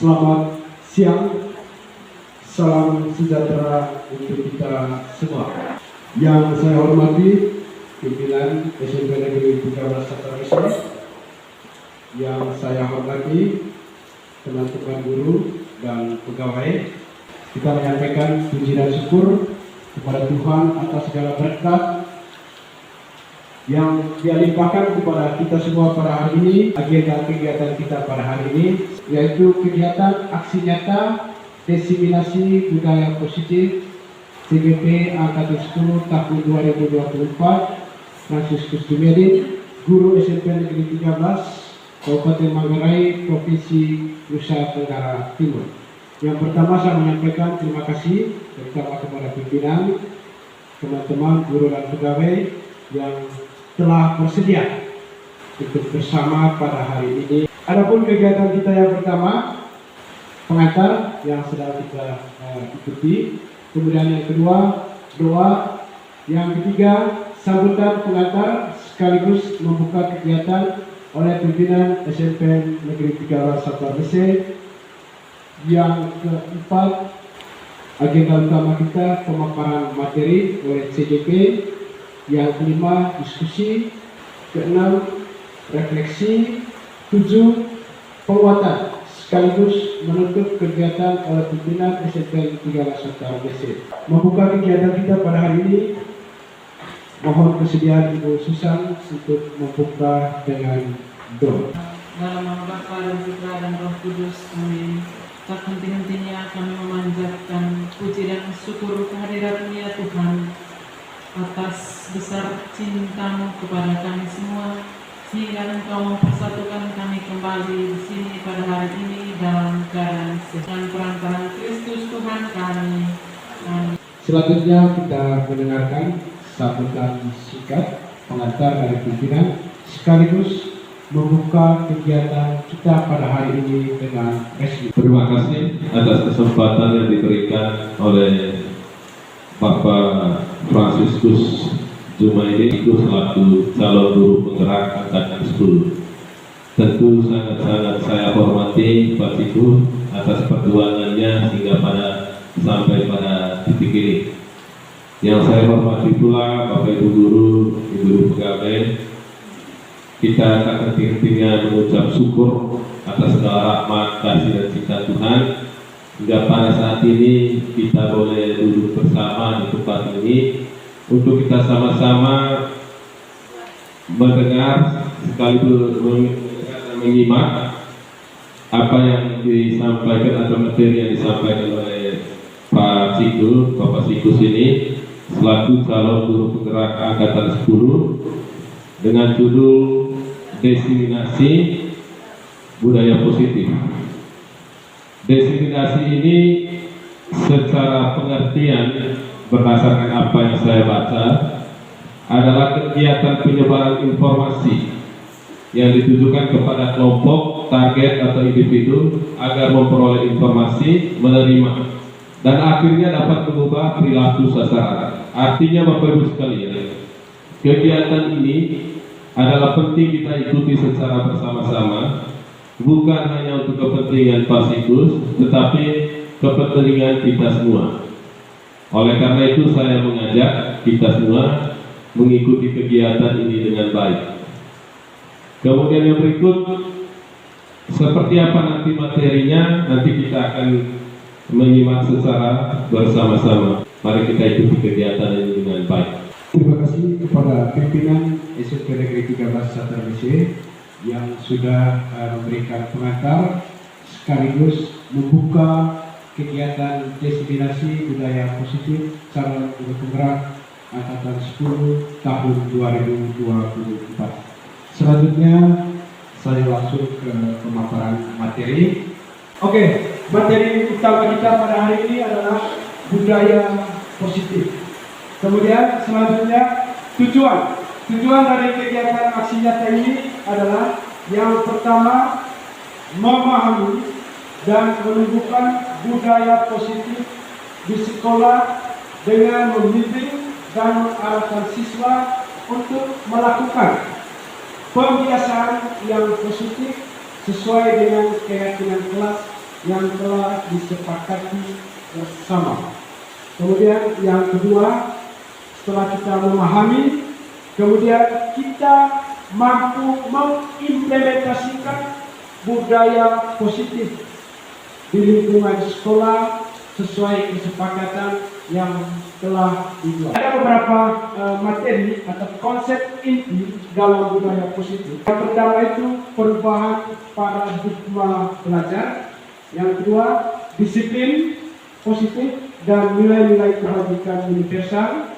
Selamat siang, salam sejahtera untuk kita semua. Yang saya hormati pimpinan SMP Negeri 13 Satarisi, yang saya hormati teman-teman guru dan pegawai. Kita menyampaikan puji dan syukur kepada Tuhan atas segala berkat yang Dia limpahkan kepada kita semua pada hari ini. Agenda kegiatan kita pada hari ini yaitu kegiatan aksi nyata diseminasi budaya positif CGP Angkatan 10 tahun 2024, Fransiskus Jumedin, guru SMP Negeri 13 Kabupaten Manggarai, Provinsi Nusa Tenggara Timur. Yang pertama saya menyampaikan terima kasih terutama kepada pimpinan, teman-teman guru dan pegawai yang telah bersedia ikut bersama pada hari ini. Adapun kegiatan kita yang pertama, pengantar yang sedang kita ikuti. Kemudian yang kedua, doa. Yang ketiga, sambutan pengantar sekaligus membuka kegiatan oleh pimpinan SMP Negeri 13 Satarisi. Yang keempat, agenda utama kita pemaparan materi oleh CGP. Yang kelima, diskusi. Keenam, refleksi. 7, penguatan sekaligus menutup kegiatan oleh pimpinan SMP 13 Satarisi. Membuka kegiatan kita pada hari ini, mohon kesediaan Ibu Susan untuk membuka dengan doa. Dalam nama Bapa dan Putra dan Roh Kudus, amin. Tak henti-hentinya kami memanjatkan puji dan syukur kehadirat-Mu ya Tuhan, atas besar cinta-Mu kepada kami semua, sehingga Engkau mempersatukan kami kembali di sini pada hari ini dalam keadaan sehat perantaraan Kristus Tuhan kami. Amin. Selanjutnya kita mendengarkan sambutan singkat pengantar dari pimpinan sekaligus membuka kegiatan kita pada hari ini dengan resmi. Terima kasih atas kesempatan yang diberikan oleh Bapak Fransiskus Jumedin selaku calon guru penggerak Angkatan 10. Tentu sangat-sangat saya hormati Pak Siku atas perjuangannya hingga sampai pada titik ini. Yang saya hormati pula Bapak Ibu guru, Ibu guru pegawai. Kita tak henti-hentinya mengucap syukur atas segala rahmat, kasih dan cinta Tuhan hingga pada saat ini kita boleh duduk bersama di tempat ini untuk kita sama-sama mendengar sekaligus menyimak apa yang disampaikan atau materi yang disampaikan oleh Pak Siku, Bapak Sikus ini selaku calon guru penggerak Angkatan 10 dengan judul diseminasi budaya positif. Diseminasi ini secara pengertian berdasarkan apa yang saya baca adalah kegiatan penyebaran informasi yang ditujukan kepada kelompok, target atau individu agar memperoleh informasi, menerima, dan akhirnya dapat mengubah perilaku sasaran. Artinya Bapak Ibu sekalian, kegiatan ini adalah penting kita ikuti secara bersama-sama, bukan hanya untuk kepentingan Pasikus, tetapi kepentingan kita semua. Oleh karena itu saya mengajak kita semua mengikuti kegiatan ini dengan baik. Kemudian yang berikut, seperti apa nanti materinya, nanti kita akan menyimak secara bersama-sama. Mari kita ikuti kegiatan ini dengan baik. Terima kasih kepada pimpinan SMP Negeri 13 Satarisi yang sudah memberikan pengantar sekaligus membuka kegiatan diseminasi budaya positif calon guru penggerak Angkatan 10 tahun 2024. Selanjutnya saya langsung ke pemaparan materi. Oke, materi utama kita pada hari ini adalah budaya positif. Kemudian selanjutnya tujuan dari kegiatan aksi nyata ini adalah yang pertama memahami dan menumbuhkan budaya positif di sekolah dengan membimbing dan mengarahkan siswa untuk melakukan pembiasaan yang positif sesuai dengan keyakinan kelas yang telah disepakati bersama. Kemudian yang kedua, setelah kita memahami, kemudian kita mampu mengimplementasikan budaya positif di lingkungan sekolah sesuai kesepakatan yang telah dibuat. Ada beberapa materi atau konsep inti dalam budaya positif. Yang pertama itu perubahan paradigma belajar. Yang kedua, disiplin positif dan nilai-nilai kebajikan universal.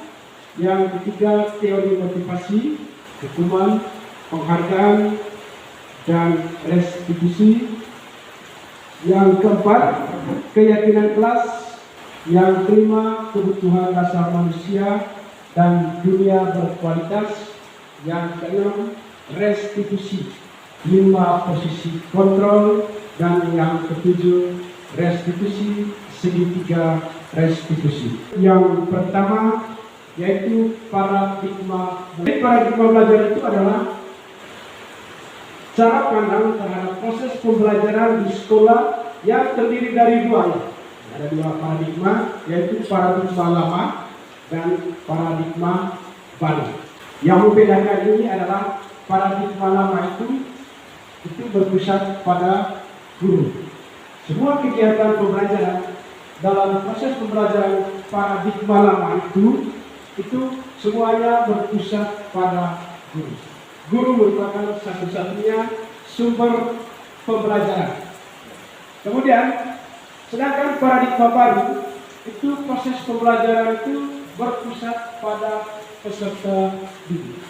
Yang ketiga, teori motivasi, hukuman, penghargaan, dan restitusi. Yang keempat, keyakinan kelas. Yang kelima, kebutuhan dasar manusia dan dunia berkualitas. Yang keenam, restitusi. 5, posisi kontrol. Dan yang ketujuh, restitusi segitiga restitusi. Yang pertama yaitu paradigma. Paradigma belajar itu adalah cara pandang terhadap proses pembelajaran di sekolah yang terdiri dari dua. Ada dua paradigma, yaitu paradigma lama dan paradigma baru. Yang membedakan ini adalah paradigma lama itu berpusat pada guru. Semua kegiatan pembelajaran dalam proses pembelajaran paradigma lama itu semuanya berpusat pada guru. Guru merupakan satu-satunya sumber pembelajaran. Kemudian, sedangkan paradigma baru itu proses pembelajaran itu berpusat pada peserta didik.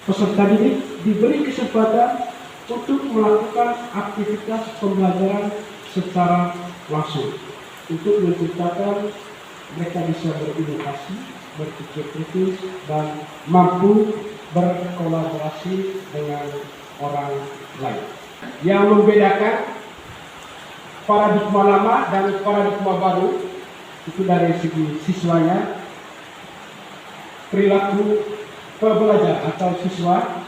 Peserta didik diberi kesempatan untuk melakukan aktivitas pembelajaran secara langsung untuk menciptakan mereka bisa berinovasi, berpikir kritis, dan mampu berkolaborasi dengan orang lain. Yang membedakan paradigma lama dan paradigma baru itu dari segi siswanya, perilaku pembelajar atau siswa.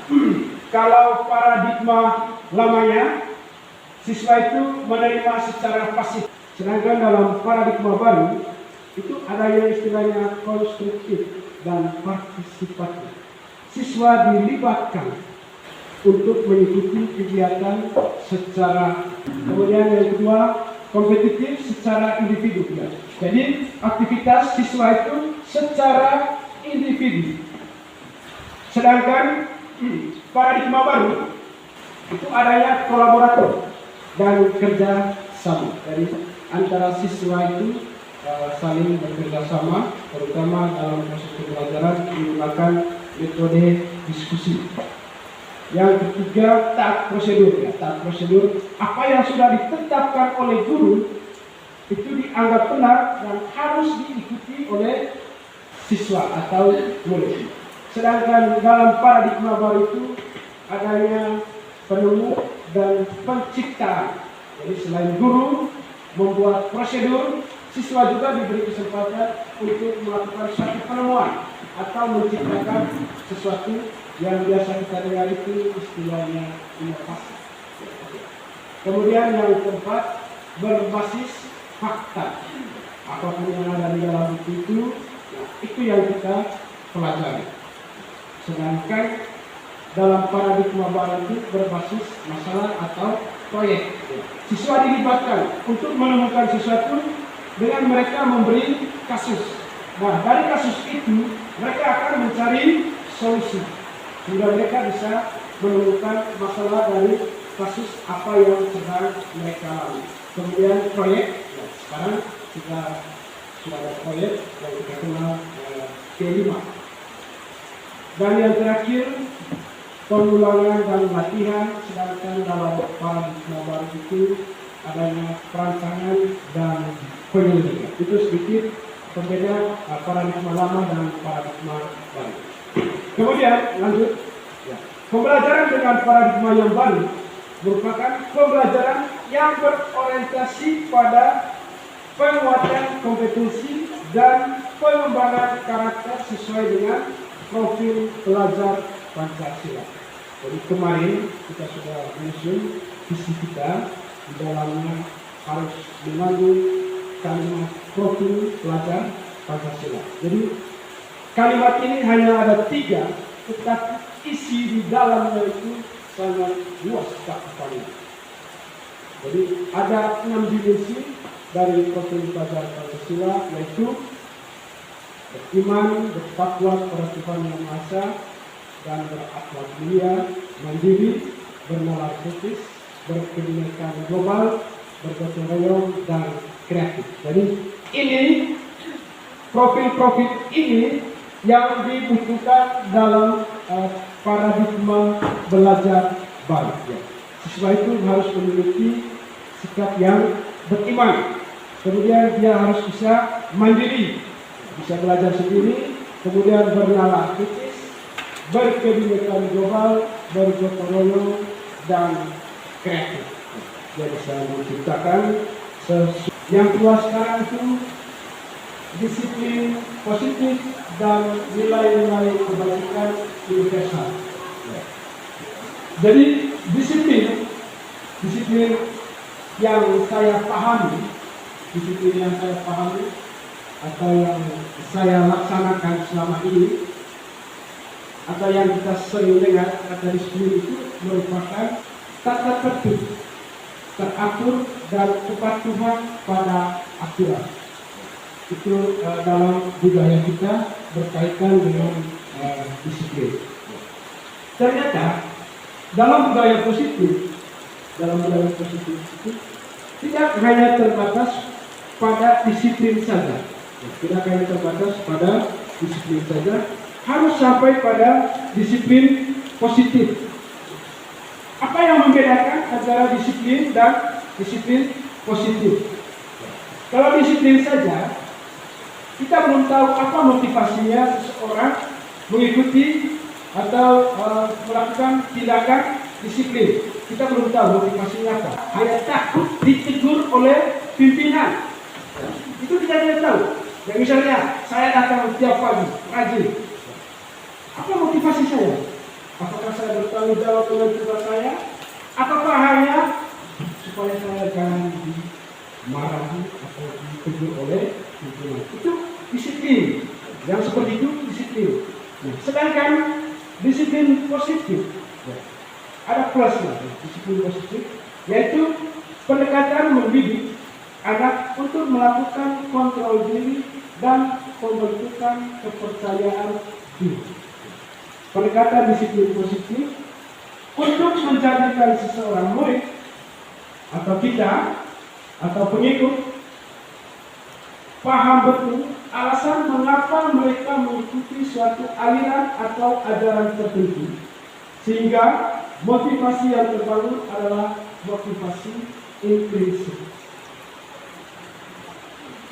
Kalau paradigma lamanya, siswa itu menerima secara pasif. Sedangkan dalam paradigma baru, itu ada yang istilahnya konstruktif dan partisipatif. Siswa dilibatkan untuk mengikuti kegiatan secara, kemudian yang kedua, kompetitif secara individu. Jadi, aktivitas siswa itu secara individu. Sedangkan paradigma baru itu adanya kolaborator dan kerja sama. Jadi antara siswa itu saling bekerja sama, terutama dalam proses pembelajaran menggunakan metode diskusi. Yang ketiga, taat prosedur. Taat prosedur, apa yang sudah ditetapkan oleh guru itu dianggap benar dan harus diikuti oleh siswa atau murid. Sedangkan dalam paradigma baru itu adanya penemu dan penciptaan. Jadi selain guru membuat prosedur, siswa juga diberi kesempatan untuk melakukan suatu penemuan atau menciptakan sesuatu yang biasa kita dengar itu istilahnya inovasi. Kemudian yang keempat, berbasis fakta. Apapun yang ada di dalam buku itu yang kita pelajari. Sedangkan dalam paradigma baru itu berbasis masalah atau proyek. Siswa dilibatkan untuk menemukan sesuatu dengan mereka memberi kasus. Nah, dari kasus itu mereka akan mencari solusi sehingga mereka bisa menemukan masalah dari kasus apa yang sedang mereka lalui. Kemudian proyek, sekarang kita sudah ada proyek yang kita kenal P5. Dan yang terakhir, pengulangan dan latihan. Sedangkan dalam paradigma baru itu adanya perancangan dan penyelidikan. Itu sedikit pembeda paradigma lama dan paradigma baru. Kemudian lanjut, pembelajaran dengan paradigma yang baru merupakan pembelajaran yang berorientasi pada penguatan kompetensi dan pengembangan karakter sesuai dengan profil pelajar Pancasila. Jadi kemarin kita sudah menyusun visi kita, di dalamnya harus mengandung kalimat profil pelajar Pancasila. Jadi kalimat ini hanya ada 3, tetapi isi di dalamnya itu sangat luas cakupannya. Jadi ada 6 dimensi dari profil pelajar Pancasila, yaitu beriman, bertakwa kepada Tuhan Yang Maha Esa, dan berakhlak mulia, mandiri, bernalar kritis, berkebinekaan global, bergotong royong, dan kreatif. Jadi ini profil-profil ini yang dibutuhkan dalam paradigma belajar baru. Ya. Siswa itu harus memiliki sikap yang beriman. Kemudian dia harus bisa mandiri, bisa belajar sendiri, kemudian bernalar kritis, berkebinekaan global, bergotong royong, dan kreatif. Dia bisa menciptakan yang keluar sekarang itu disiplin positif dan nilai-nilai kebaikan universal. Jadi disiplin yang saya pahami, atau yang saya laksanakan selama ini, atau yang kita sering dengar kata disiplin itu merupakan tata tertib, teratur, dan kepatuhan pada aturan. Itu dalam budaya kita berkaitan dengan disiplin. Ternyata dalam budaya positif itu tidak hanya terbatas pada disiplin saja, harus sampai pada disiplin positif. Apa yang membedakan antara disiplin dan disiplin positif? Kalau disiplin saja, kita belum tahu apa motivasinya seseorang mengikuti atau melakukan tindakan disiplin. Kita belum tahu motivasinya apa. Hanya takut ditegur oleh pimpinan. Itu kita tidak tahu. Ya, misalnya saya datang setiap pagi, rajin. Apa motivasi saya? Apakah saya bertanggung jawab dengan tugas saya? Apakah hanya supaya saya jangan dimarahi atau ditegur oleh pimpinan? Itu disiplin. Yang seperti itu disiplin. Sedangkan disiplin positif, ada plusnya. Disiplin positif yaitu pendekatan mendidik anak untuk melakukan kontrol diri dan pembentukan kepercayaan diri. Pendekatan disiplin positif untuk menjadikan seseorang murid atau kita atau pengikut paham betul alasan mengapa mereka mengikuti suatu aliran atau ajaran tertentu, sehingga motivasi yang terbangun adalah motivasi intrinsik.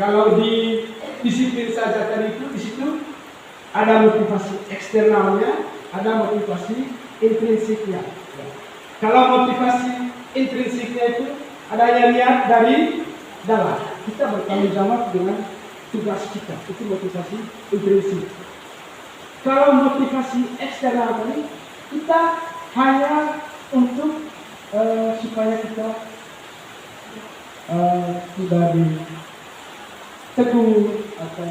Kalau di disiplin saja tadi itu, di situ ada motivasi eksternalnya, ada motivasi intrinsiknya. Kalau motivasi intrinsiknya itu adanya niat dari dalam, kita bertanggung jawab dengan tugas kita, itu motivasi intrinsik. Kalau motivasi eksternal tadi, kita hanya untuk supaya kita tidak ditegur atau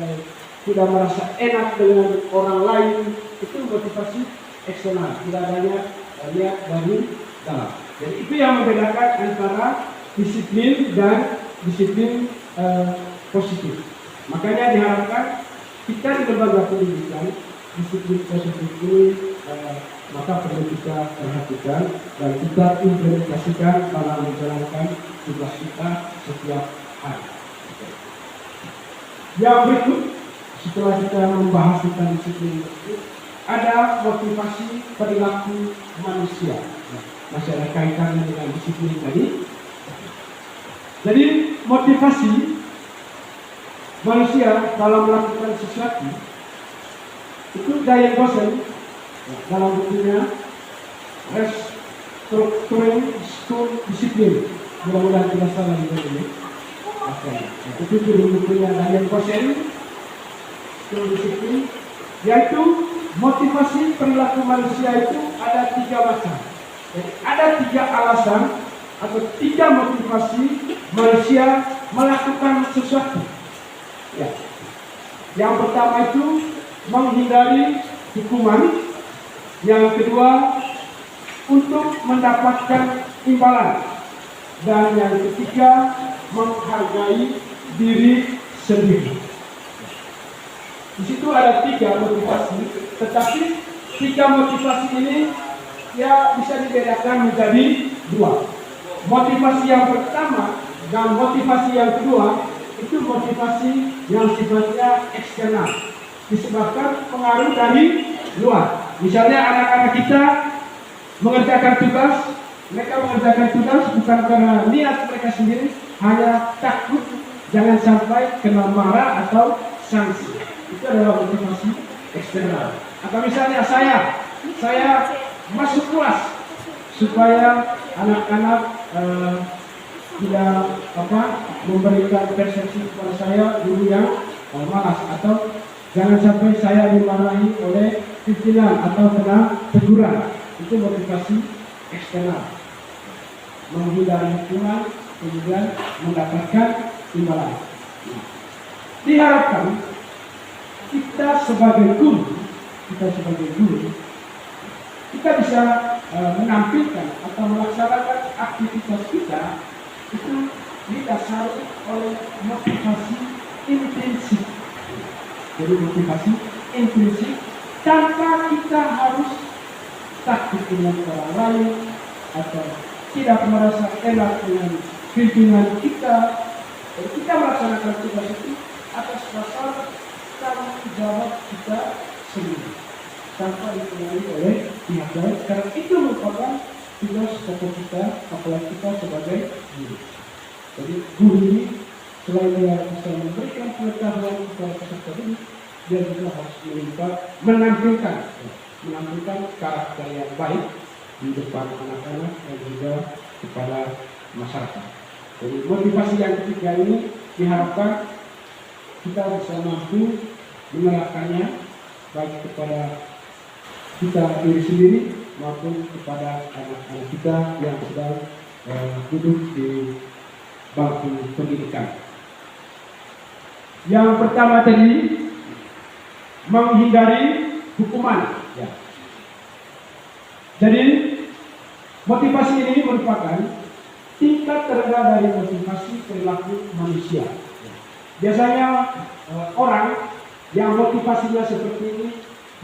tidak merasa enak dengan orang lain, itu motivasi eksternal, tidak adanya niat dari dalam. Jadi itu yang membedakan antara disiplin dan disiplin positif. Makanya diharapkan kita di lembaga pendidikan disiplin positif ini maka perlu kita perhatikan dan kita implementasikan dalam menjalankan tugas kita setiap hari. Yang berikut, setelah kita membahas tentang disiplin itu, ada motivasi perilaku manusia. Masih ada kaitannya dengan disiplin tadi. Jadi motivasi manusia dalam melakukan sesuatu itu Diane Boston dalam bukunya Restructuring School Discipline, mudah-mudahan tidak salah ini. Itu judul bukunya Diane Boston, School Discipline, yaitu motivasi perilaku manusia itu ada 3 macam. Jadi ada 3 alasan atau 3 motivasi manusia melakukan sesuatu. Ya. Yang pertama itu menghindari hukuman. Yang kedua untuk mendapatkan imbalan. Dan yang ketiga menghargai diri sendiri. Di situ ada 3 motivasi, tetapi 3 motivasi ini ya bisa dibedakan menjadi 2. Motivasi yang pertama dan motivasi yang kedua itu motivasi yang sifatnya eksternal, disebabkan pengaruh dari luar. Misalnya anak-anak kita mengerjakan tugas, mereka mengerjakan tugas bukan karena niat mereka sendiri, hanya takut jangan sampai kena marah atau sanksi. Itu adalah motivasi eksternal. Atau misalnya saya masuk kelas supaya anak-anak tidak memberikan persepsi kepada saya guru yang malas, atau jangan sampai saya dimarahi oleh pimpinan atau kena teguran. Itu motivasi eksternal, menghindari hukuman, kemudian mendapatkan imbalan. Diharapkan kita sebagai guru kita bisa menampilkan atau melaksanakan aktivitas kita itu didasari oleh motivasi intrinsik. Jadi motivasi intrinsik tanpa kita harus takut dengan orang lain atau tidak merasa enak dengan pimpinan kita. Jadi kita melaksanakan tugas itu atas dasar tanggung jawab kita sendiri, tanpa dipengaruhi oleh pihak lain, karena itu merupakan tugas pokok kita, apalagi kita sebagai guru. Jadi guru ini selain dia bisa memberikan pengetahuan kepada peserta didik, dia juga harus menampilkan karakter yang baik di depan anak-anak dan juga kepada masyarakat. Jadi motivasi yang ketiga ini diharapkan kita bisa mampu menerapkannya baik kepada kita diri sendiri maupun kepada anak-anak kita yang sedang duduk di bangku pendidikan. Yang pertama tadi menghindari hukuman. Ya. Jadi motivasi ini merupakan tingkat terendah dari motivasi perilaku manusia. Biasanya orang yang motivasinya seperti ini,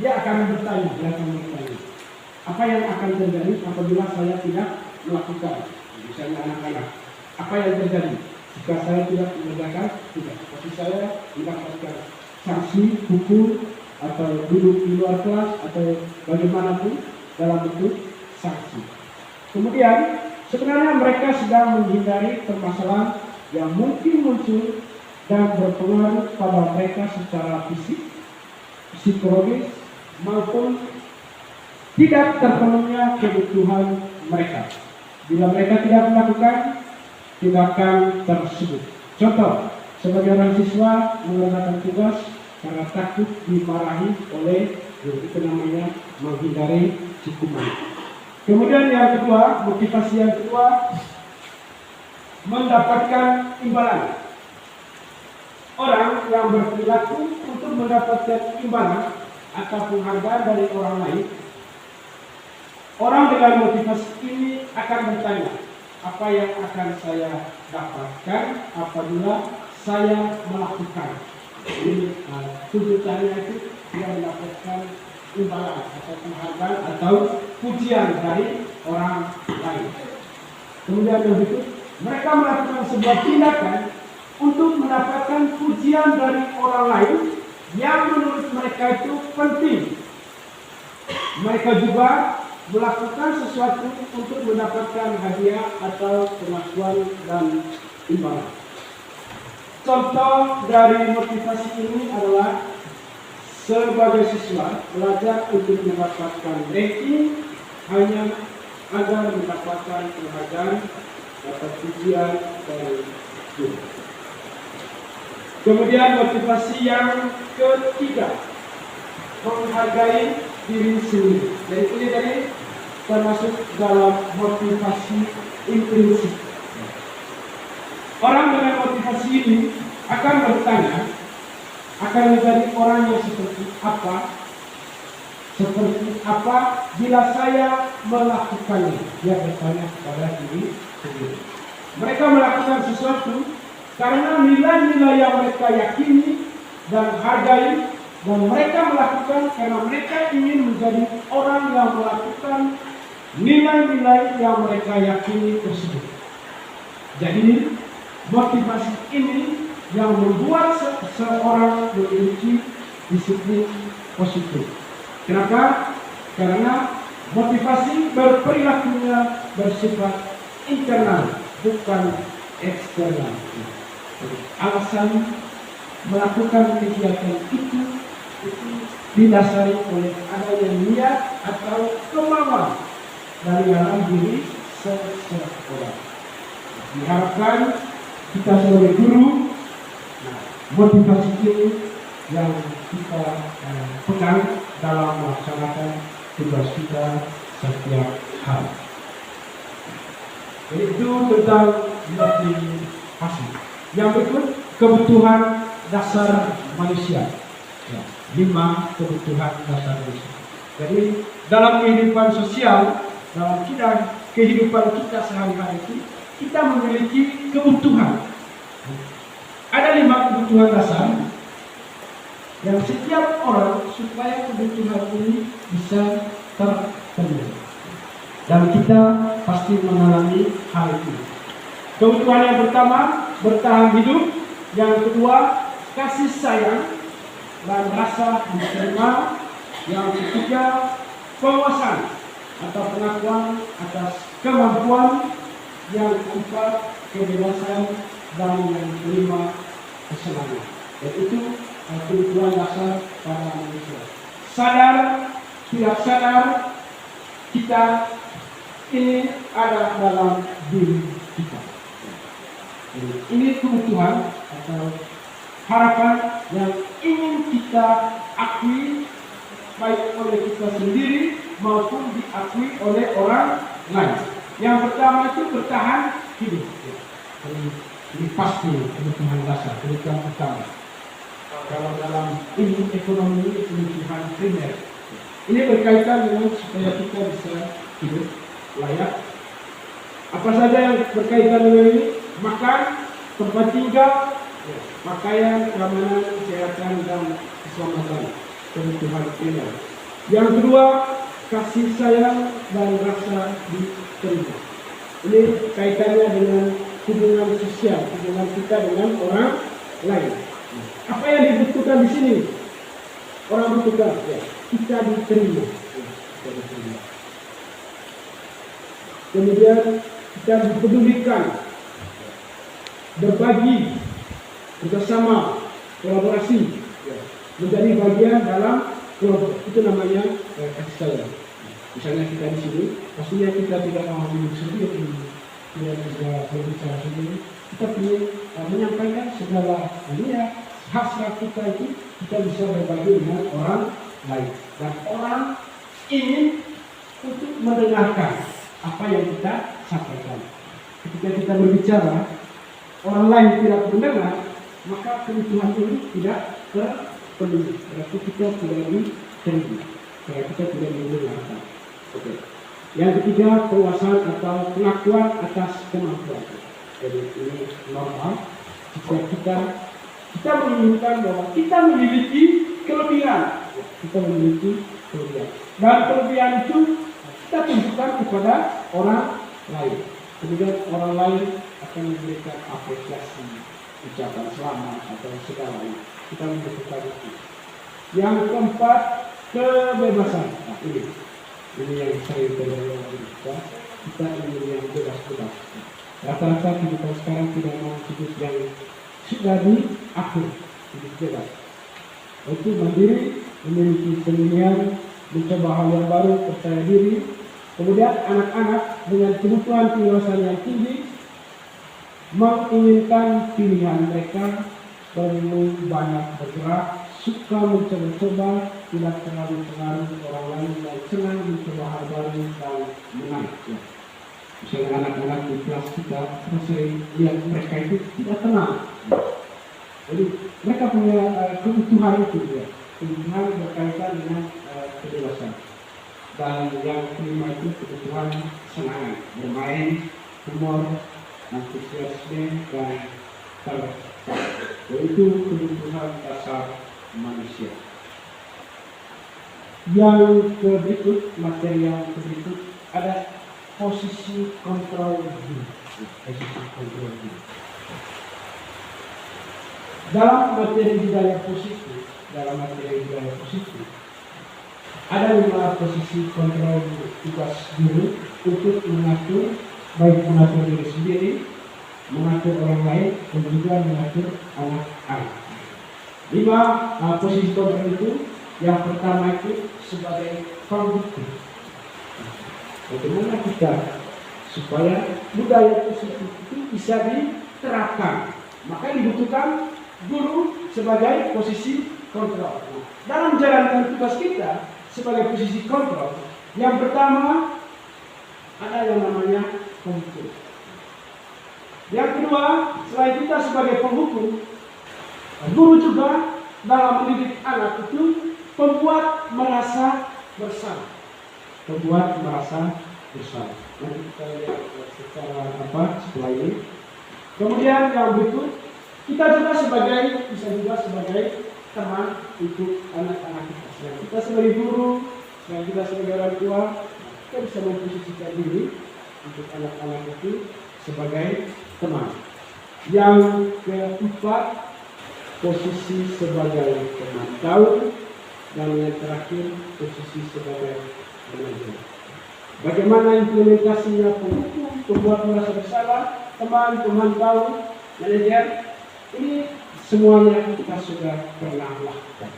dia akan bertanya, apa yang akan terjadi apabila saya tidak melakukan? Misalnya anak-anak, apa yang terjadi jika saya tidak mengerjakan tugas? Tapi saya mendapatkan sanksi, hukum, atau duduk di luar kelas, atau bagaimanapun dalam bentuk sanksi. Kemudian sebenarnya mereka sedang menghindari permasalahan yang mungkin muncul dan berpengaruh pada mereka secara fisik, psikologis, maupun tidak terpenuhnya kebutuhan mereka bila mereka tidak melakukan tindakan tersebut. Contoh, sebagian siswa mengerjakan tugas karena takut dimarahi oleh guru, itu namanya menghindari hukuman. Kemudian yang kedua, motivasi yang kedua, mendapatkan imbalan. Orang yang berperilaku untuk mendapatkan imbalan atau penghargaan dari orang lain, orang dengan motivasi ini akan bertanya, apa yang akan saya dapatkan apabila saya melakukan? Ini tuntutannya itu tidak mendapatkan imbalan atau penghargaan atau pujian dari orang lain. Kemudian yang berikut, mereka melakukan sebuah tindakan untuk mendapatkan pujian dari orang lain yang menurut mereka itu penting. Mereka juga melakukan sesuatu untuk mendapatkan hadiah atau pengakuan dan imbalan. Contoh dari motivasi ini adalah sebagai siswa belajar untuk mendapatkan ranking hanya agar mendapatkan penghargaan atau pujian dari guru. Kemudian motivasi yang ketiga, menghargai diri sendiri. Jadi ini tadi termasuk dalam motivasi intrinsik. Orang dengan motivasi ini akan bertanya, akan menjadi orang yang seperti apa bila saya melakukannya. Dia bertanya kepada diri sendiri. Mereka melakukan sesuatu karena nilai-nilai yang mereka yakini dan hargai, dan mereka melakukan karena mereka ingin menjadi orang yang melakukan nilai-nilai yang mereka yakini tersebut. Jadi motivasi ini yang membuat seseorang memiliki disiplin positif. Kenapa? Karena motivasi berperilakunya bersifat internal, bukan eksternal. Alasan melakukan kegiatan itu didasari oleh adanya niat atau kemauan dari dalam diri seseorang. Diharapkan kita sebagai guru, motivasi ini yang kita pegang dalam melaksanakan tugas kita setiap hari. Itu tentang motivasi. Yang berikut, kebutuhan dasar manusia. 5 kebutuhan dasar manusia. Jadi dalam kehidupan sosial, dalam kehidupan kita sehari-hari itu, kita memiliki kebutuhan. Ada 5 kebutuhan dasar yang setiap orang supaya kebutuhan ini bisa terpenuhi. Dan kita pasti mengalami hal itu. Kebutuhan yang pertama, bertahan hidup. Yang kedua, kasih sayang dan rasa diterima. Yang ketiga, penguasaan atau pengakuan atas kemampuan. Yang keempat, kebebasan. Dan yang kelima, kesenangan. Dan itu kebutuhan dasar para manusia. Sadar, tidak sadar, kita ini ada dalam diri kita. Ini kebutuhan atau harapan yang ingin kita akui baik oleh kita sendiri maupun diakui oleh orang lain. Yang pertama itu bertahan hidup. Ini pasti kebutuhan dasar, kebutuhan utama. Kalau dalam ilmu ekonomi ini kebutuhan primer. Ini berkaitan dengan supaya kita bisa hidup layak. Apa saja yang berkaitan dengan ini? Makan, tempat tinggal, pakaian, keamanan, kesehatan, dan keselamatan. Kebutuhan primer. Yang kedua, kasih sayang dan rasa diterima. Ini kaitannya dengan hubungan sosial, hubungan kita dengan orang lain. Apa yang dibutuhkan di sini? Orang butuhkan, kita diterima. Kemudian kita dipedulikan, berbagi, bersama, kolaborasi, menjadi bagian dalam kelompok. Itu namanya kasih sayang. Misalnya kita di sini, pastinya kita tidak mau hidup sendiri, tidak bisa berbicara sendiri. Kita perlu menyampaikan segala hasrat kita itu kita bisa berbagi dengan orang lain. Dan orang ingin untuk mendengarkan apa yang kita sampaikan. Ketika kita berbicara, orang lain tidak mendengar, maka kebutuhan ini tidak terpenuhi. Berarti kita tidak diterima, karena kita tidak mendengarkan. Oke. Yang ketiga, penguasaan atau pengakuan atas kemampuan. Jadi ini normal. Jika kita menginginkan bahwa kita memiliki kelebihan, kita memiliki kelebihan. Dan kelebihan itu kita tunjukkan kepada orang lain. Kemudian orang lain akan memberikan apresiasi, ucapan selamat atau segalanya. Kita membutuhkan itu. Yang keempat, kebebasan. Nah, ini yang sering terjadi kita ingin yang bebas-bebas. Rata-rata kita sekarang tidak mau hidup yang sudah diatur, hidup bebas. Itu mandiri, memiliki kesenian, mencoba hal yang baru, percaya diri. Kemudian anak-anak dengan kebutuhan kebebasan yang tinggi menginginkan pilihan mereka, perlu banyak bergerak, suka mencoba-coba, tidak terlalu pengaruh orang lain, dan senang mencoba hal baru dan menarik. Ya. Misalnya anak-anak di kelas kita sering lihat mereka itu tidak tenang. Jadi mereka punya kebutuhan itu, ya. Kebutuhan berkaitan dengan kedewasaan. Dan yang kelima itu kebutuhan senang, bermain, humor, antusiasme, dan yaitu kebutuhan dasar manusia. Yang berikut, materi yang berikut ada posisi kontrol diri. Posisi kontrol diri. Dalam materi budaya positif, ada 5 posisi kontrol tugas guru untuk mengatur, baik mengatur diri sendiri, mengatur orang lain, dan juga mengatur anak-anak. 5 posisi kontrol itu, yang pertama itu sebagai penghukum. Bagaimana kita supaya budaya positif itu bisa diterapkan? Maka dibutuhkan guru sebagai posisi kontrol. Dalam menjalankan tugas kita sebagai posisi kontrol, yang pertama ada yang namanya penghukum. Yang kedua, selain kita sebagai penghukum, guru juga dalam mendidik anak itu membuat merasa bersalah. Nanti kita lihat secara setelah ini. Kemudian yang berikut, kita juga bisa sebagai teman untuk anak-anak kita. Selain kita sebagai guru, selain kita sebagai orang tua, kita bisa memposisikan diri untuk anak-anak itu sebagai teman. Yang keempat, posisi sebagai pemantau, dan yang terakhir posisi sebagai manajer. Bagaimana implementasinya penghukum, pembuat merasa bersalah, teman, pemantau, manajer, ini semuanya kita sudah pernah lakukan.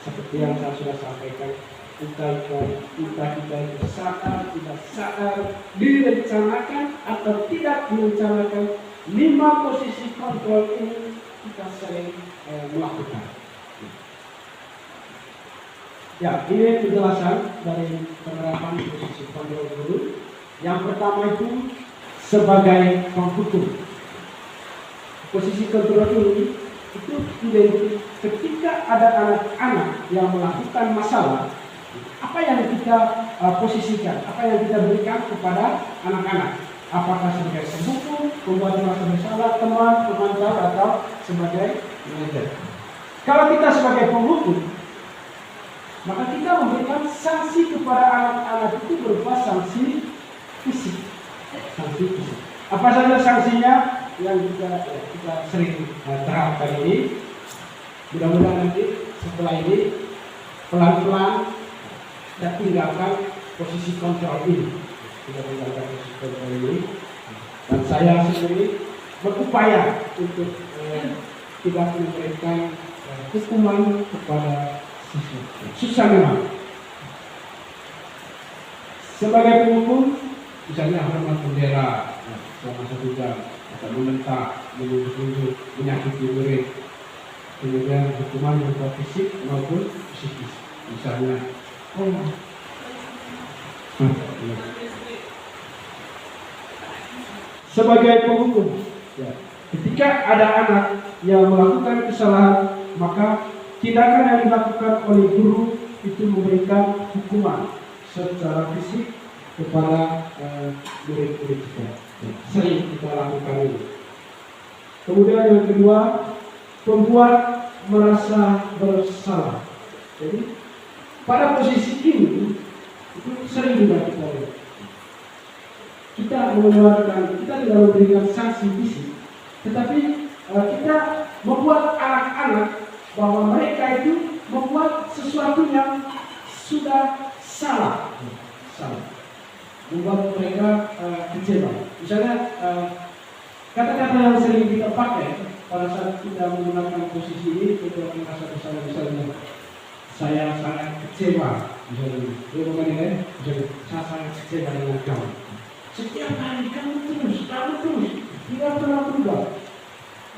Seperti yang saya sudah sampaikan, entah kita sadar, tidak sadar, direncanakan atau tidak direncanakan, 5 posisi kontrol ini kita sering melakukan. Ya, ini penjelasan dari penerapan posisi kontrol guru. Yang pertama itu sebagai penghukum. Posisi kontrol ini itu identik ketika ada anak-anak yang melakukan masalah, apa yang kita posisikan, apa yang kita berikan kepada anak-anak. Apakah sebagai penghukum, pembuat merasa bersalah, teman, pemantau, atau sebagai manajer. Kalau kita sebagai penghukum, maka kita memberikan sanksi kepada anak-anak itu berupa sanksi fisik. Apa saja sanksinya yang kita sering terapkan ini? Mudah-mudahan nanti setelah ini pelan-pelan kita tinggalkan posisi kontrol ini. Dan saya sendiri berupaya untuk tidak memberikan hukuman kepada siswa. Susah memang. Sebagai penghukum, misalnya hormat bendera selama 1 jam, atau membentak, menunjuk-nunjuk, menyakiti murid. Kemudian hukuman berupa fisik maupun psikis. Misalnya, sebagai penghukum, ketika ada anak yang melakukan kesalahan, maka tindakan yang dilakukan oleh guru itu memberikan hukuman secara fisik kepada murid-murid kita. Sering kita lakukan ini. Kemudian yang kedua, pembuat merasa bersalah. Jadi pada posisi ini itu sering juga kita lihat. Kita mengeluarkan, kita tidak memberikan sanksi fisik, tetapi kita membuat anak-anak bahwa mereka itu membuat sesuatu yang sudah salah, membuat mereka kecewa. Misalnya kata-kata yang sering kita pakai pada saat kita menggunakan posisi ini, kita merasa bersalah, misalnya saya sangat kecewa, misalnya saya sangat kecewa dengan kamu. Setiap hari kamu terus, tidak pernah berubah.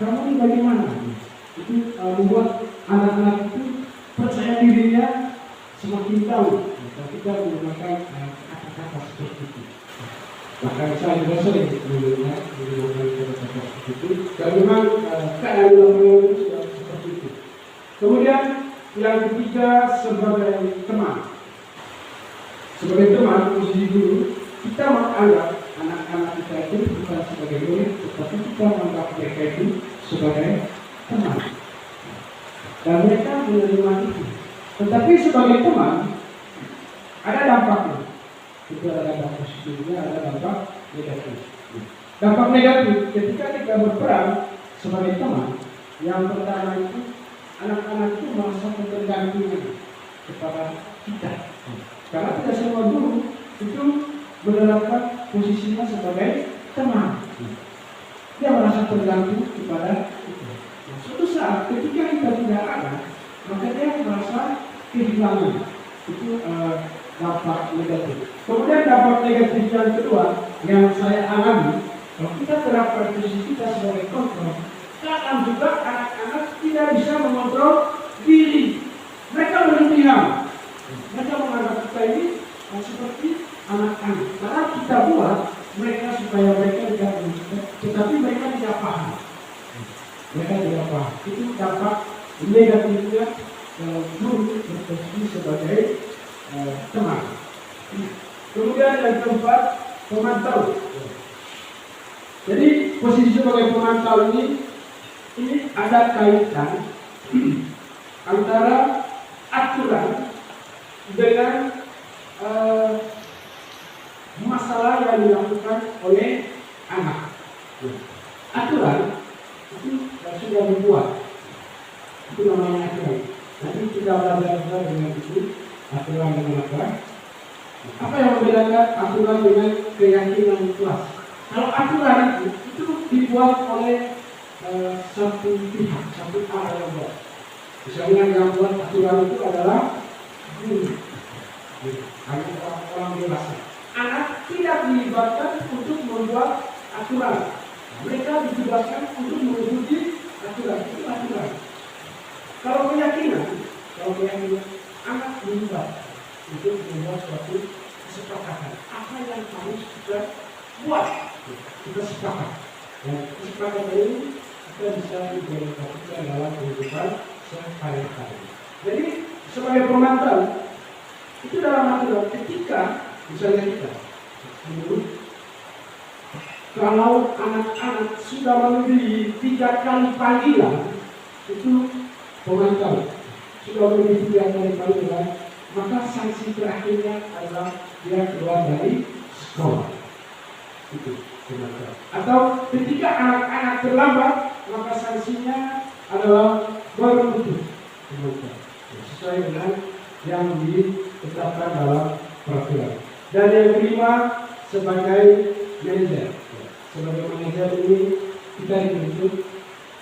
Kamu ini bagaimana? Itu membuat anak-anak itu percaya dirinya semakin tahu. Kita menggunakan kata-kata seperti itu. Bahkan saya juga sering menggunakan kata-kata seperti itu. Dan memang keadaan itu sudah seperti itu. Kemudian yang ketiga sebagai teman. Sebagai teman, posisi guru, kita menganggap anak-anak kita itu bukan sebagai murid, tetapi kita menganggap mereka itu sebagai teman. Dan mereka menerima itu. Tetapi sebagai teman, ada dampaknya. Itu ada dampak positifnya, ada dampak negatif. Dampak negatif ketika kita berperan sebagai teman, yang pertama itu anak-anak itu merasa ketergantungan kepada kita. Karena tidak semua guru itu menerapkan posisinya sebagai teman. Dia merasa tergantung kepada kita. Suatu saat ketika kita tidak ada, maka dia merasa kehilangan. Itu dampak negatif. Kemudian dampak negatif yang kedua yang saya alami, kalau kita terapkan posisi kita sebagai kontrol, kadang juga anak-anak tidak bisa mengontrol diri. Mereka berlebihan. Mereka menganggap kita ini seperti anak-anak. Karena kita buat mereka supaya mereka tidak berlebihan, tetapi mereka tidak paham. Mereka tidak paham. Itu dampak negatifnya guru berposisi sebagai teman. Kemudian yang keempat, pemantau. Jadi posisi sebagai pemantau ini ada kaitan antara aturan dengan masalah yang dilakukan oleh anak. Aturan itu sudah dibuat. Itu namanya aturan. Nanti kita belajar dengan itu. Aturan dengan apa? Apa yang membedakan aturan dengan keyakinan kelas? Kalau aturan itu dibuat oleh satu pihak, satu arah yang buat. Misalnya yang buat aturan itu adalah guru, hanya orang dewasa. Anak tidak dilibatkan untuk membuat aturan. Mereka ditugaskan untuk mengikuti aturan. Itu aturan. Kalau keyakinan anak dilibat untuk membuat suatu kesepakatan. Apa yang harus kita buat? Kita sepakat. Dan kesepakatan ini kita bisa diimplementasikan dalam kehidupan sehari-hari. Jadi sebagai pemantau itu dalam aturan ketika misalnya kita kalau anak-anak sudah melebihi 3 kali panggilan itu pemantau. Sudah lebih 3 kali panggilan, maka sanksi terakhirnya adalah dia keluar dari sekolah. Itu pemantau. Atau ketika anak-anak terlambat, maka sanksinya adalah berhenti pemantau. Sesuai dengan yang ditetapkan dalam peraturan. Dan yang kelima sebagai manajer. Sebagai manajer ini kita dituntut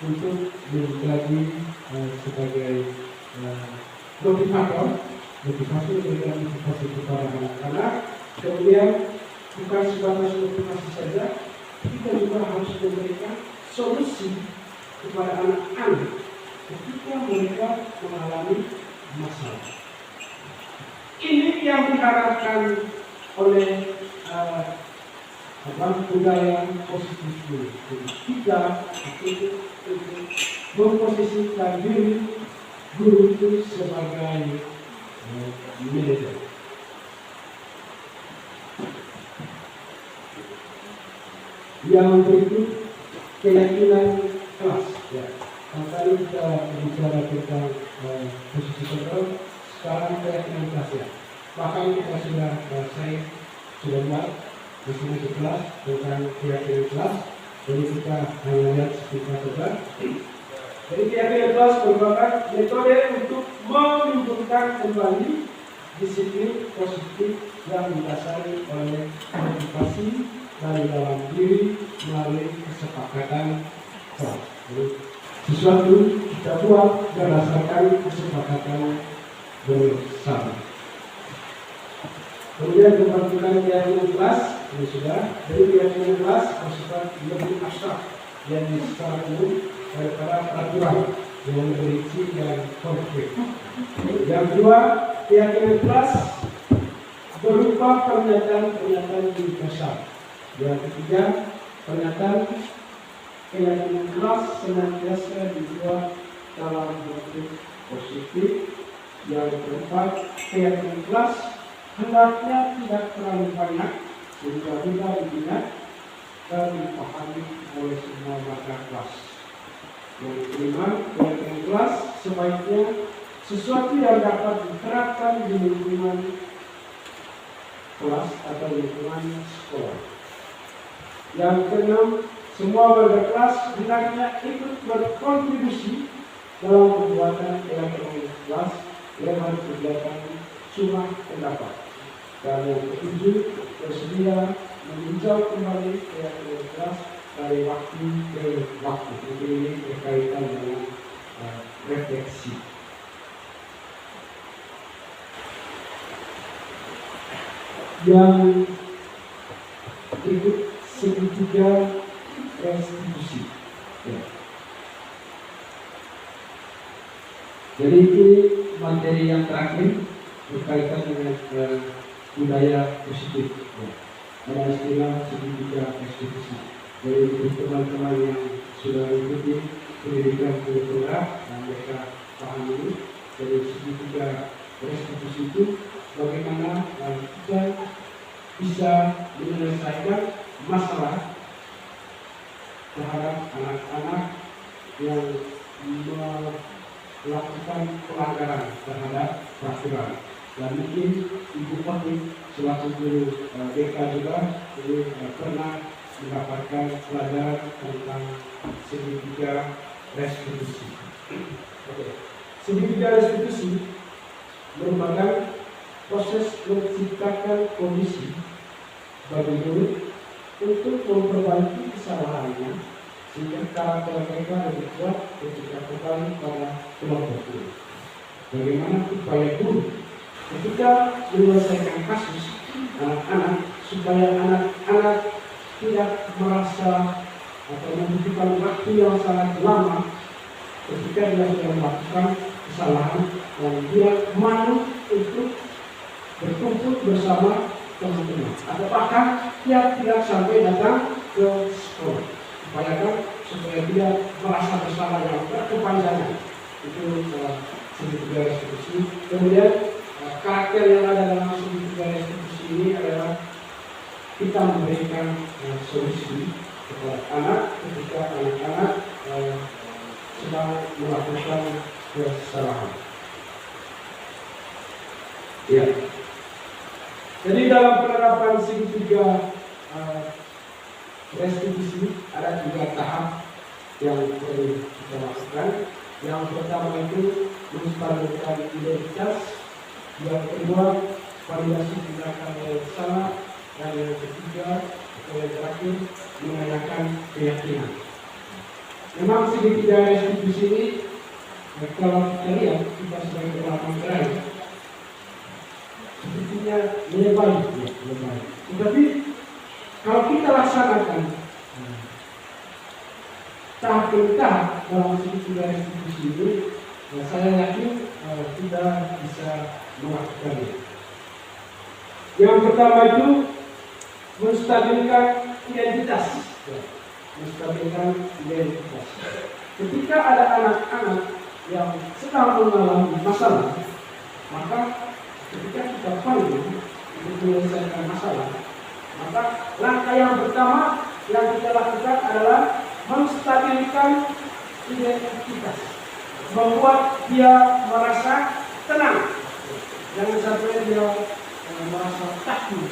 untuk menjadi sebagai motivator, memberikan motivasi kepada anak-anak. Kemudian bukan sebatas motivasi saja, kita juga harus memberikan solusi kepada anak-anak ketika mereka mengalami masalah. Ini yang diharapkan oleh budaya positif ini. Kita itu memposisikan diri guru itu sebagai manajer. Yang berikut keyakinan kelas. Ya. Tadi kita bicara tentang posisi kontrol, sekarang keyakinan kelas ya. Bahkan kita sudah buat di kelas tentang keyakinan kelas. Jadi kita hanya lihat sekitar saja. Jadi keyakinan kelas merupakan metode untuk menumbuhkan kembali disiplin positif yang didasari oleh motivasi dari dalam diri melalui kesepakatan kelas. Jadi sesuatu kita buat berdasarkan kesepakatan bersama. Kemudian pembentukan keyakinan kelas ini sudah. Jadi keyakinan kelas bersifat lebih abstrak dan secara umum daripada peraturan. yang berisi dan konkret. Yang kedua, keyakinan kelas berupa pernyataan-pernyataan universal. Yang ketiga, pernyataan keyakinan kelas senantiasa dibuat dalam bentuk positif. Yang keempat, keyakinan kelas hendaknya tidak terlalu banyak sehingga mudah diingat dan dipahami oleh semua warga kelas. Yang kelima, keyakinan kelas sebaiknya sesuatu yang dapat diterapkan di lingkungan kelas atau lingkungan sekolah. Yang keenam, semua warga kelas hendaknya ikut berkontribusi dalam pembuatan keyakinan kelas lewat kegiatan cuma pendapat. Dan yang ketujuh, bersedia meninjau kembali keyakinan kelas dari waktu ke waktu. Ini berkaitan dengan refleksi. Yang ikut segitiga restitusi. Ya. Jadi ini materi yang terakhir berkaitan dengan budaya positif. Ya. Ada istilah segitiga restitusi. Jadi untuk teman-teman yang sudah mengikuti pendidikan kultural dan mereka paham ini, dari segitiga restitusi itu bagaimana kita bisa menyelesaikan masalah terhadap anak-anak yang melakukan pelanggaran terhadap peraturan. Dan mungkin Ibu Fatih selaku guru BK juga ini pernah mendapatkan pelajaran tentang segitiga restitusi. Segitiga restitusi merupakan proses menciptakan kondisi bagi murid untuk memperbaiki kesalahannya sehingga karakter mereka lebih kuat ketika kembali pada kelompok guru. Bagaimana upaya guru ketika menyelesaikan kasus anak-anak supaya anak-anak tidak merasa atau membutuhkan waktu yang sangat lama ketika dia sudah melakukan kesalahan dan dia malu untuk berkumpul bersama teman-teman atau bahkan dia tidak sampai datang ke sekolah supaya dia merasa bersalah yang berkepanjangan. Itu segitiga restitusi. Kemudian karakter yang ada dalam segitiga restitusi ini adalah kita memberikan solusi kepada anak ketika anak-anak sedang melakukan kesalahan. Ya. Jadi dalam penerapan segitiga restitusi ada 3 tahap yang perlu kita lakukan. Yang pertama itu menstabilkan identitas, yang kedua validasi tindakan yang salah, dan yang ketiga atau yang terakhir menanyakan keyakinan. Memang segitiga restitusi ini kalau kita lihat kita sebagai orang terakhir sepertinya melebar. Tetapi kalau kita laksanakan tahap demi tahap dalam segitiga restitusi ini, saya yakin kita bisa melakukannya. Yang pertama itu menstabilkan identitas. Ketika ada anak-anak yang sedang mengalami masalah, maka ketika kita panggil untuk menyelesaikan masalah, maka langkah yang pertama yang kita lakukan adalah menstabilkan identitas, membuat dia merasa tenang, jangan sampai dia merasa takut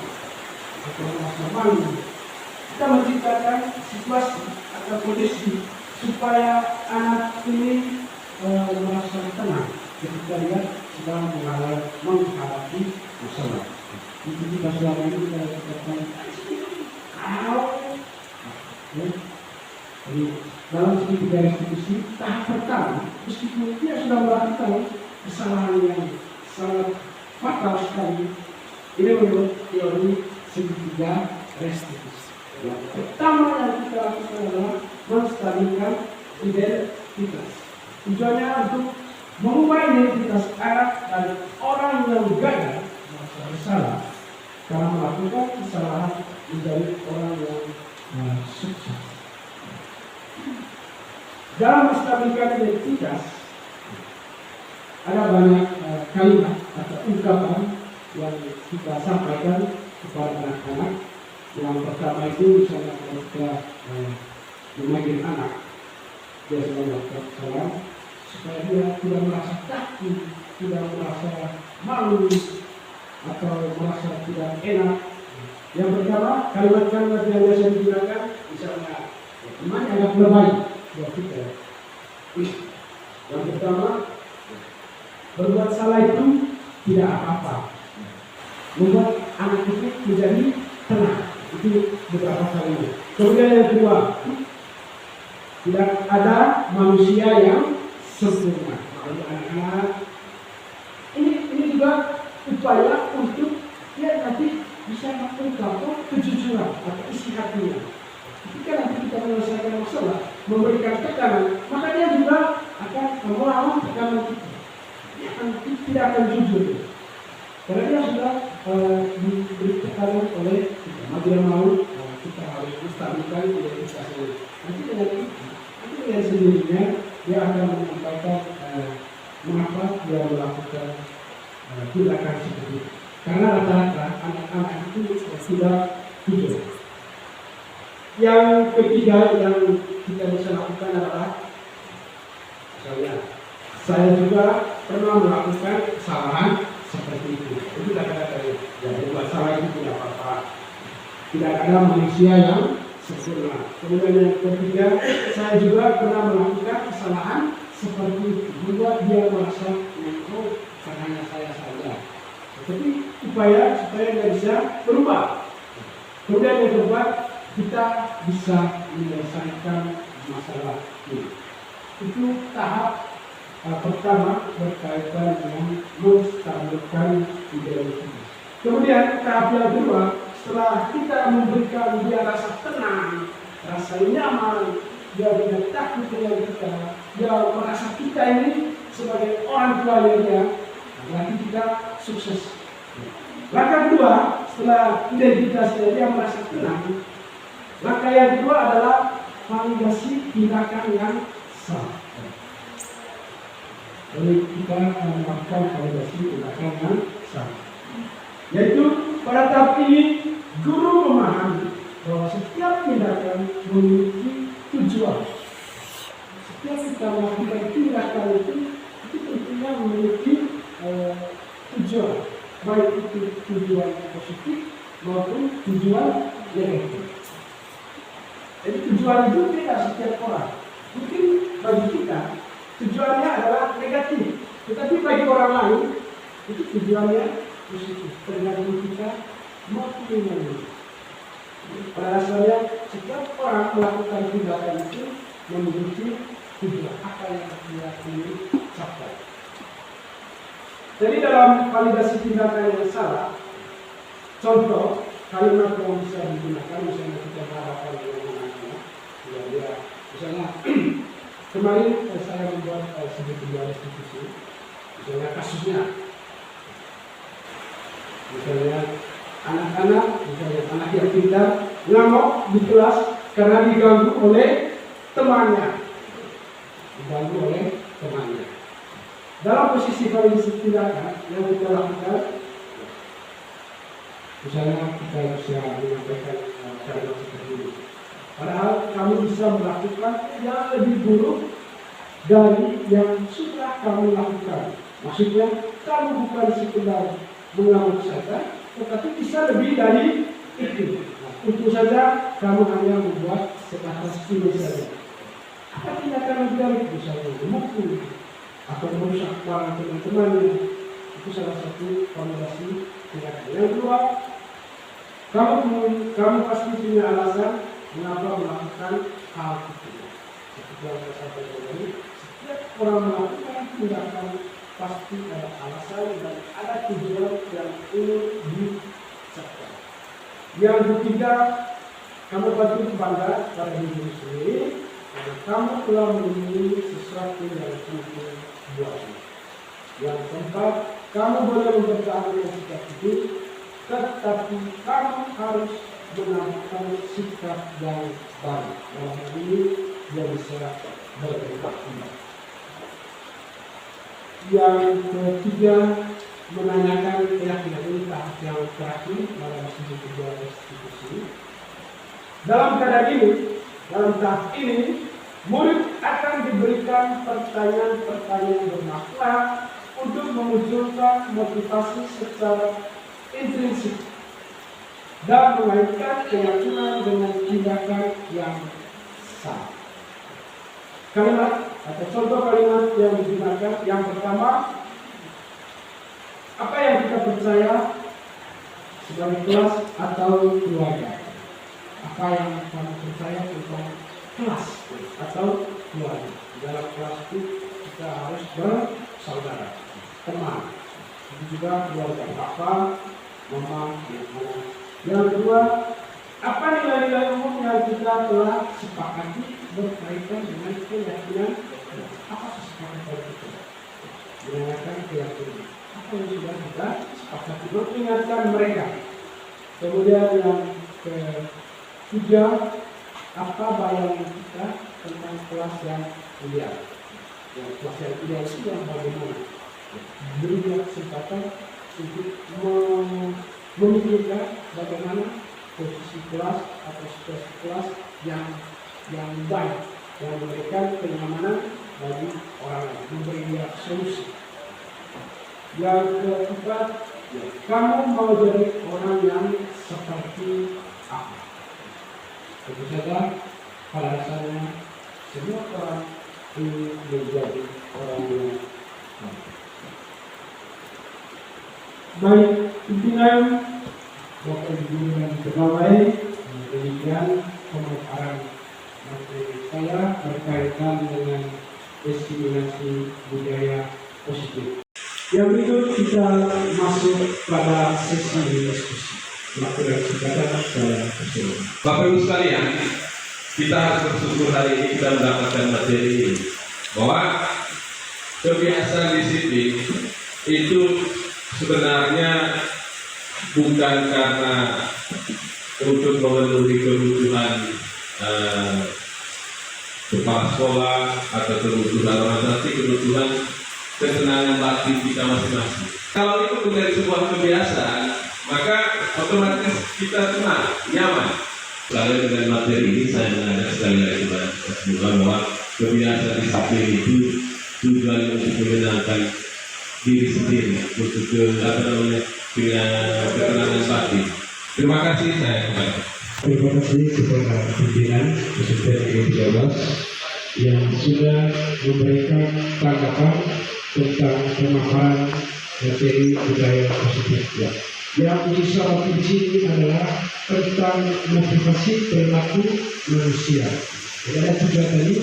atau merasa malu. Kita menciptakan situasi atau kondisi supaya anak ini merasa tenang ketika dia sedang menghadapi masalah. Itu kita selama ini kita katakan kalau jadi dalam segitiga restitusi tahap pertama, meskipun dia sudah melakukan kesalahan yang sangat fatal sekali, ini menurut teori segitiga restitusi. Yang pertama yang kita lakukan adalah menstabilkan identitas. Tujuannya untuk mengubah identitas anak dari orang yang gagal merasa bersalah karena melakukan kesalahan menjadi orang yang sukses. Dalam menstabilkan identitas ada banyak kalimat atau ungkapan yang kita sampaikan kepada anak-anak. Yang pertama itu misalnya kita memanggil anak, dia sedang melakukan kesalahan, supaya dia tidak merasa takut, tidak merasa malu, atau merasa tidak enak. Yang pertama, kalimat-kalimat yang biasa digunakan, misalnya teman agak lebay buat kita. Yang pertama, berbuat salah itu tidak apa-apa, membuat anak itu menjadi tenang. Itu beberapa kalimat. Kemudian yang kedua, tidak ada manusia yang sempurna. Bagi anak-anak ini juga upaya untuk dia nanti bisa mengungkapkan kejujuran atau isi hatinya. Ketika nanti kita menyelesaikan masalah, memberikan tekanan, maka dia juga akan melawan tekanan kita. Dia tidak akan jujur, karena dia sudah diberi tekanan oleh kita. Mau dia mau, kita harus menstabilkan identitas ini. Nanti dengan sendirinya dia akan menyampaikan mengapa dia melakukan tindakan seperti itu. Karena rata-rata anak-anak itu sudah jujur. Yang ketiga yang kita bisa lakukan adalah, misalnya, saya juga pernah melakukan kesalahan seperti itu. Itu kata-katanya. Jadi buat salah itu tidak apa-apa. Tidak ada manusia yang sempurna. Kemudian yang ketiga, saya juga pernah melakukan kesalahan seperti itu, membuat dia merasa mengaku karena saya saja. Tetapi supaya dia bisa berubah. Kemudian yang keempat, kita bisa menyelesaikan masalah ini. Itu tahap pertama berkaitan dengan menstabilkan identitas. Kemudian tahap yang kedua, setelah kita memberikan dia rasa tenang, rasa nyaman, dia tidak takut dengan kita, dia merasa kita ini sebagai orang tuanya dia, berarti kita sukses. Langkah kedua, setelah identitasnya dia merasa tenang, langkah yang kedua adalah validasi tindakan yang sah. Jadi kita melakukan validasi tindakan yang sah. Yaitu pada tahap ini guru memahami bahwa setiap tindakan memiliki tujuan. Setiap kita melakukan tindakan itu tentunya memiliki tujuan, baik itu tujuan positif maupun tujuan negatif. Jadi tujuan itu tidak setiap orang. Mungkin bagi kita tujuannya adalah negatif, tetapi bagi orang lain itu tujuannya positif. Tergantung kita mau pilih. Pada dasarnya setiap orang melakukan tindakan itu memiliki tujuan apa yang dia ingin capai. Jadi dalam validasi tindakan yang salah, contoh kalimat yang bisa digunakan, misalnya kita berhadapan dengan anak-anak, misalnya kemarin saya membuat sebuah restitusi, misalnya kasusnya, misalnya anak-anak, misalnya anak yang pintar ngamuk di kelas karena diganggu oleh temannya, Dalam posisi validasi tindakan yang kita lakukan, misalnya kita bisa menyampaikan kalimat seperti ini. Padahal kamu bisa melakukan yang lebih buruk dari yang sudah kamu lakukan. Maksudnya kamu bukan sekedar mengamuk saja, tetapi bisa lebih dari itu. Tentu saja kamu hanya membuat sebatas ini saja. Apa tindakan lebih dari itu? Misalnya memukul atau merusak barang teman-temannya, itu salah satu validasi tindakan. Yang kedua, kamu pasti punya alasan mengapa melakukan hal itu. Seperti yang saya sampaikan tadi, setiap orang melakukan tindakan pasti ada alasan dan ada tujuan yang ingin dicapai. Yang ketiga, kamu patut bangga pada diri sendiri karena kamu telah menemui sesuatu yang penting buatmu. Yang keempat, kamu boleh mempertahankan sikap itu, tetapi kamu harus menambahkan sikap yang baik. Dalam hal ini dia bisa berpindah. Yang ketiga, menanyakan keyakinan ini tahap yang terakhir dalam sisi kedua restitusi. Dalam keadaan ini, dalam tahap ini, murid akan diberikan pertanyaan-pertanyaan bermakna untuk memunculkan motivasi secara intrinsik dan mengaitkan keyakinan dengan tindakan yang sah. Kalimat atau contoh kalimat yang digunakan yang pertama, apa yang kita percaya sebagai kelas atau keluarga? Apa yang kamu percaya tentang kelas atau keluarga? Dalam kelas itu kita harus bersaudara, teman. Itu juga keluarga, papa, mama, ibu. Yang kedua, apa nilai-nilai umum yang kita telah sepakati berkaitan dengan keyakinan? Apa kesepakatan itu? Menanyakan keyakinan. Apa yang sudah kita sepakati? Mengingatkan mereka. Kemudian yang ketiga, apa bayangan kita tentang kelas yang ideal? Yang kelas yang ideal itu yang bagaimana? Berikan kesempatan untuk memikirkan bagaimana posisi kelas atau situasi kelas yang baik, yang memberikan kenyamanan bagi orang lain, memberi dia solusi. Yang keempat, kamu mau jadi orang yang seperti apa? Tentu saja pada dasarnya semua orang ingin menjadi orang yang baik. Pimpinan, Bapak Ibu dan pegawai, demikian pemaparan materi saya berkaitan dengan diskriminasi budaya positif. Yang berikut kita masuk pada sesi diskusi. Waktu dan kesempatan saya persilakan. Bapak Ibu sekalian, kita harus bersyukur hari ini kita mendapatkan materi ini bahwa kebiasaan disiplin itu sebenarnya bukan karena untuk memenuhi kebutuhan kepala sekolah atau kebutuhan orang, tapi kebutuhan ketenangan batin kita masing-masing. Kalau itu menjadi sebuah kebiasaan, maka otomatis kita tenang, nyaman. Lalu dengan materi ini saya mengajak sekali lagi kepada kita semua bahwa kebiasaan disiplin itu tujuan untuk menyenangkan diri sendiri, untuk ketenangan batin. Terima kasih, saya kembali. Terima kasih kepada pimpinan Presiden G13 yang sudah memberikan tanggapan tentang pemaparan materi budaya positif. Yang disoroti di sini adalah tentang motivasi perilaku manusia. Jadi ada tiga tadi,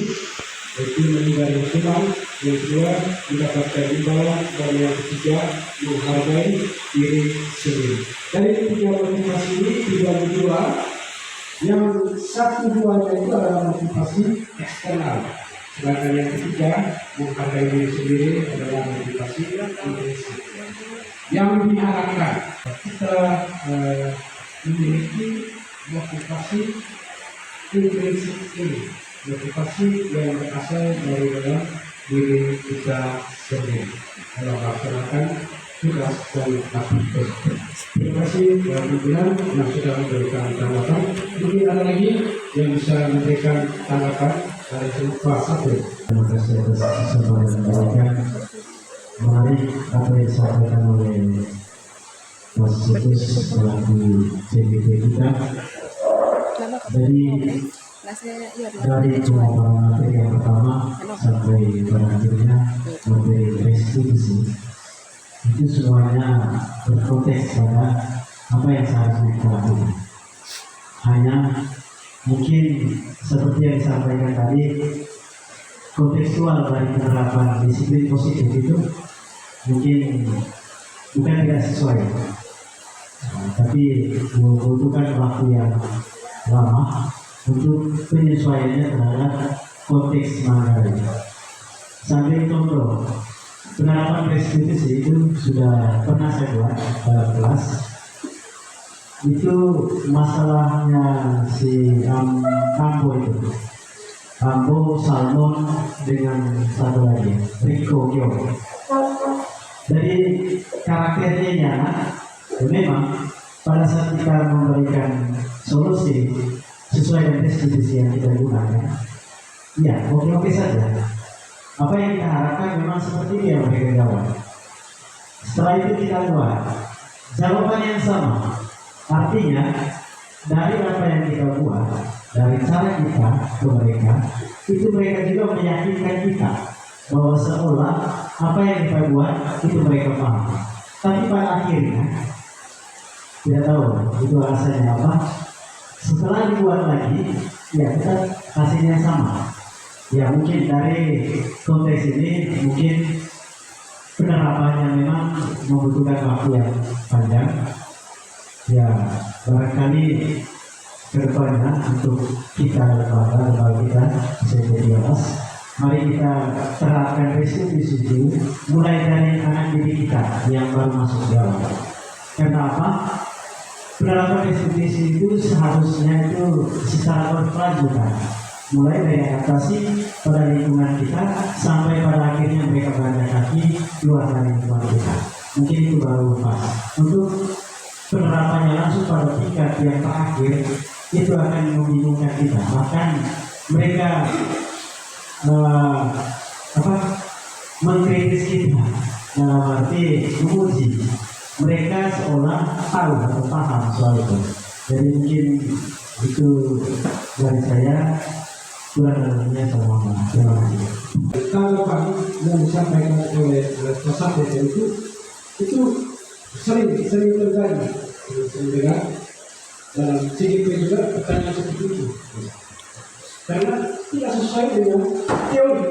yaitu menghindari hukuman, yang kedua mendapatkan imbauan, dan yang ketiga menghargai diri sendiri. Dari tiga motivasi ini dibagi dua. Yang satu duanya itu adalah motivasi eksternal, sedangkan yang ketiga menghargai diri sendiri adalah motivasi intrinsik. Yang diharapkan kita memiliki motivasi intrinsik ini, motivasi yang berasal dari dalam diri kita sendiri dalam melaksanakan tugas dan aktivitas. Terima kasih pimpinan yang sudah memberikan tanggapan. Mungkin ada lagi yang bisa memberikan tanggapan dari Pak Satu. Terima kasih atas kesempatan yang diberikan. Menarik apa yang disampaikan oleh Mas Situs selaku CGT kita. Jadi dari pemaparan materi yang pertama sampai pada akhirnya materi restitusi itu semuanya berkonteks pada apa yang seharusnya kita lakukan. Hanya mungkin seperti yang disampaikan tadi, kontekstual dari penerapan disiplin positif itu mungkin bukan tidak sesuai, tapi membutuhkan waktu yang lama untuk penyesuaiannya terhadap konteks Manggarai. Sambil contoh, penerapan restitusi itu sudah pernah saya buat dalam kelas. Itu masalahnya si Ambo itu, Ambo, Salmon dengan satu lagi, Rico Gyo. Jadi karakternya memang pada saat kita memberikan solusi sesuai dengan restitusi yang kita gunakan, ya oke-oke saja. Apa yang kita harapkan memang seperti ini yang mereka jawab. Setelah itu kita buat jawaban yang sama. Artinya dari apa yang kita buat, dari cara kita ke mereka, itu mereka juga meyakinkan kita bahwa seolah apa yang kita buat itu mereka paham. Tapi pada akhirnya tidak tahu itu alasannya apa. Setelah dibuat lagi, ya kita hasilnya sama. Ya mungkin dari konteks ini mungkin penerapannya memang membutuhkan waktu yang panjang. Ya barangkali kedepannya untuk kita lembaga kita bisa atas, mari kita terapkan restitusi itu mulai dari anak didik kita yang baru masuk di awal. Kenapa? Penerapan restitusi itu seharusnya itu secara berkelanjutan, mulai dari adaptasi pada lingkungan kita sampai pada akhirnya mereka beranjak kaki keluar dari lingkungan kita. Mungkin itu baru pas. Untuk penerapannya langsung pada tingkat yang terakhir itu akan membingungkan kita. Bahkan mereka mengkritis kita dalam arti menguji. Mereka seolah tahu atau paham soal itu. Jadi mungkin itu dari saya. Terima kasih. Tanggapan yang disampaikan oleh peserta itu sering terjadi. Sehingga dalam CGP juga pertanyaan seperti itu. Karena tidak sesuai dengan teori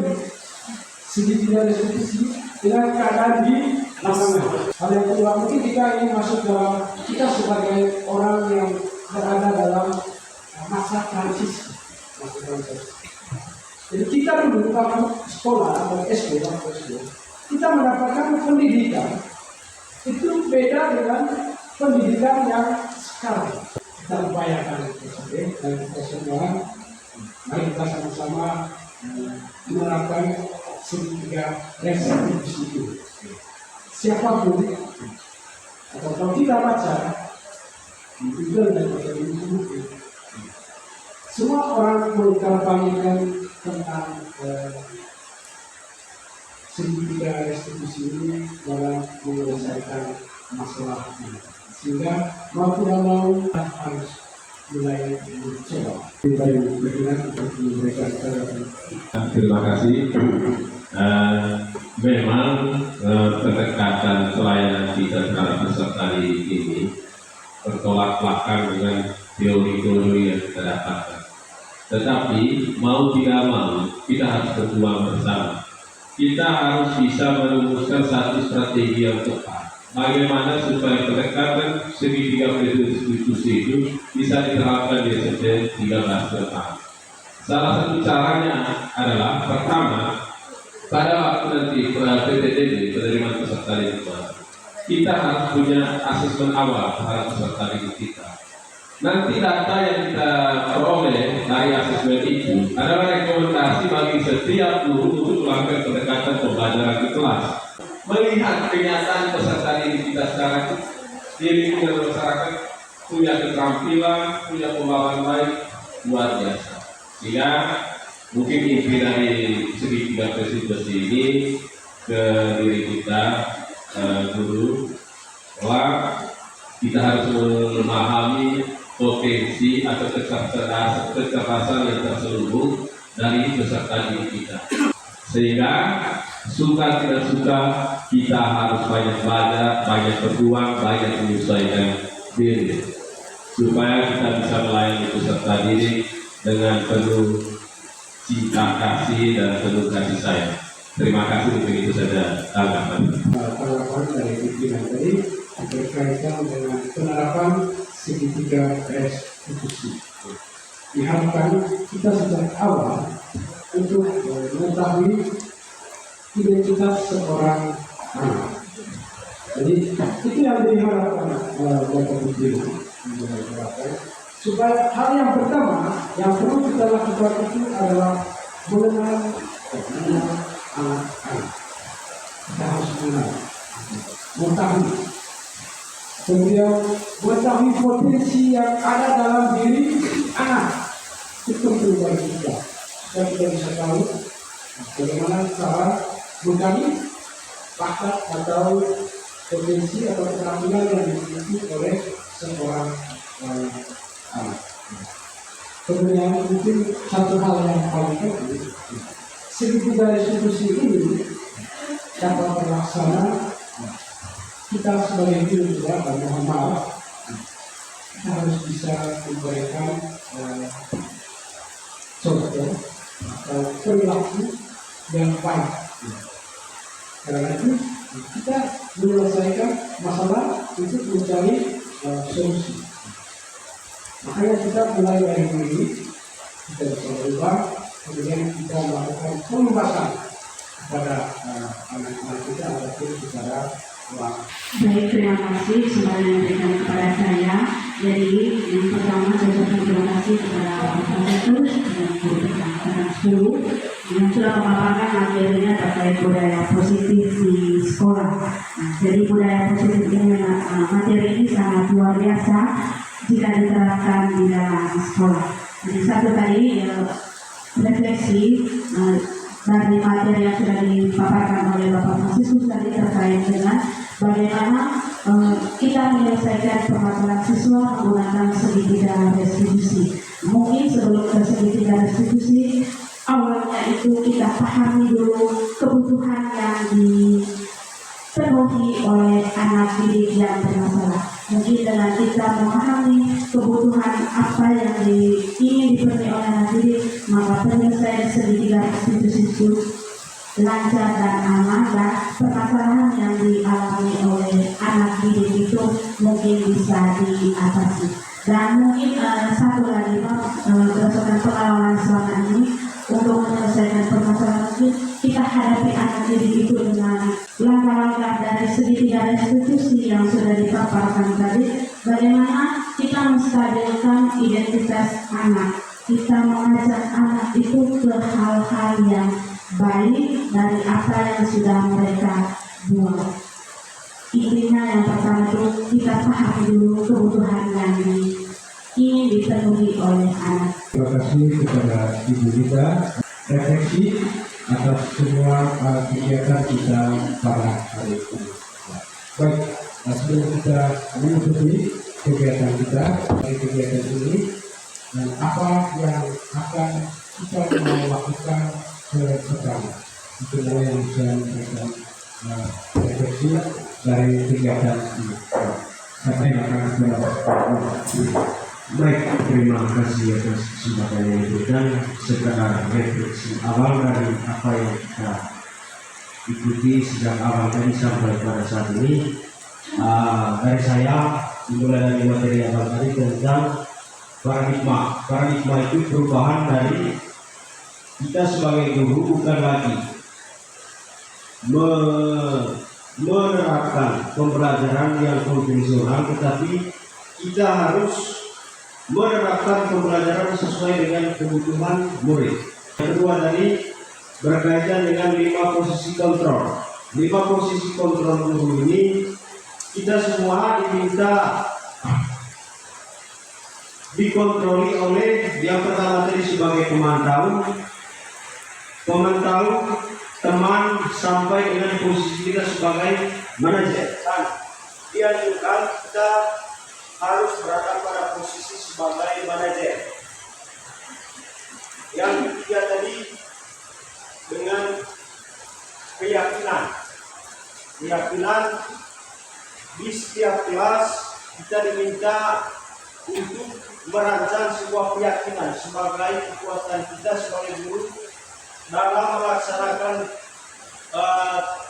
segitiga restitusi dengan keadaan di lapangan. Hal yang kedua, mungkin kita ingin masuk dalam kita sebagai orang yang berada dalam masa transisi. Jadi kita dulu kalau sekolah atau SD kita mendapatkan pendidikan itu beda dengan pendidikan yang sekarang. Kita upayakan itu saja dan kita semua mari kita sama-sama menerapkan segitiga restitusi itu. Siapapun atau kalau kita baca di Google dan YouTube, semua orang mengkampanyekan tentang segitiga restitusi ini dalam menyelesaikan masalah ini. Sehingga mau tidak mau harus mulai mencoba. Terima kasih. Memang pendekatan pelayanan kita terhadap peserta ini bertolak belakang dengan teori-teori yang kita dapatkan. Tetapi mau tidak mau kita harus berjuang bersama. Kita harus bisa merumuskan satu strategi yang tepat. Bagaimana supaya pendekatan segitiga restitusi itu bisa diterapkan di SDN 13 ke depan. Salah satu caranya adalah pertama, pada waktu nanti PPDB penerimaan peserta didik kita harus punya asesmen awal terhadap peserta didik kita. Nanti data yang kita peroleh dari asesmen itu adalah rekomendasi bagi setiap guru untuk melakukan pendekatan pembelajaran di kelas. Melihat kenyataan peserta didik kita sekarang di lingkungan masyarakat punya keterampilan, punya pemahaman baik, luar biasa. Sehingga mungkin inti dari segitiga restitusi ini ke diri kita guru, sekolah, kita harus memahami potensi atau kecerdasan yang terselubung dari peserta didik kita. Sehingga suka tidak suka kita harus banyak belajar, banyak berjuang, banyak menyesuaikan diri supaya kita bisa melayani peserta didik dengan penuh cinta kasih dan penuh kasih sayang. Terima kasih, begitu saja tanggapan. Tanggapan dari pimpinan tadi berkaitan dengan penerapan segitiga restitusi. Diharapkan kita sejak awal untuk mengetahui identitas seorang anak. Jadi itu yang diharapkan Bapak Ibu, supaya hal yang pertama yang perlu kita lakukan itu adalah mengenal anak-anak. Kita harus mengenal, mengetahui, kemudian mengetahui potensi yang ada dalam diri anak. Itu penting bagi kita, supaya kita bisa tahu bagaimana cara menggali bakat atau potensi atau keterampilan yang dimiliki oleh seorang anak. Kemudian mungkin satu hal yang paling penting, segitiga restitusi ini dapat terlaksana. Kita sebagai guru juga, mohon maaf, kita harus bisa memberikan contoh atau perilaku yang baik. Karena itu kita menyelesaikan masalah untuk mencari solusi. Makanya kita mulai dari ini, kita bisa berubah, kemudian kita melakukan pembahasan kepada anak-anak kita ataupun kepada orang. Baik, terima kasih sudah diberikan kepada saya. Jadi yang pertama saya ucapkan terima kasih kepada Bapak Profesor dan guru angkatan 10 yang sudah memaparkan materinya terkait budaya positif di sekolah. Nah, jadi budaya positif ini materi ini sangat luar biasa jika diterapkan di dalam sekolah. Jadi satu tadi refleksi dari materi yang sudah dipaparkan oleh Bapak Mahasiswa tadi terkait dengan bagaimana kita menyelesaikan permasalahan siswa menggunakan segitiga restitusi. Mungkin sebelum ke segitiga restitusi, awalnya itu kita pahami dulu kebutuhan yang dipenuhi oleh anak didik yang bermasalah. Mungkin dengan kita memahami kebutuhan apa yang ingin dipenuhi oleh anak didik, maka penyelesaian segitiga restitusi itu lancar dan aman, dan permasalahan yang dialami oleh anak didik itu mungkin bisa diatasi. Dan mungkin satu lagi Pak, berdasarkan pengalaman selama ini untuk menyelesaikan permasalahan ini, kita hadapi anak didik itu dengan langkah-langkah dari segitiga restitusi yang sudah dipaparkan tadi. Bagaimana kita menstabilkan identitas anak, kita mengajak anak itu ke hal-hal yang baik dari apa yang sudah mereka buat. Intinya yang pertama itu kita pahami dulu kebutuhan yang ingin dipenuhi oleh anak. Terima kasih kepada ibu kita, refleksi atas semua kegiatan kita pada hari ini. Baik, sebelum kita menutupi kegiatan kita, dari kegiatan ini, dan apa yang akan kita mau lakukan pertama, itu yang bisa memberikan refleksi dari kegiatan ini. Saya akan Baik, terima kasih atas kesempatan yang diberikan. Sekedar refleksi awal dari apa yang kita ikuti sejak awal tadi sampai pada saat ini. Dari saya, dimulai dari materi awal tadi tentang paradigma. Paradigma itu perubahan dari kita sebagai guru bukan lagi menerapkan pembelajaran yang konvensional, tetapi kita harus menerapkan pembelajaran sesuai dengan kebutuhan murid. Yang kedua tadi berkaitan dengan 5 posisi kontrol. 5 posisi kontrol guru ini kita semua diminta dikontroli oleh yang pertama tadi sebagai pemantau, teman sampai dengan posisi kita sebagai manajer. Dan dianjurkan kita harus berada pada posisi sebagai manajer. Yang ketiga tadi dengan keyakinan di setiap kelas kita diminta untuk merancang sebuah keyakinan sebagai kekuatan kita sebagai guru dalam melaksanakan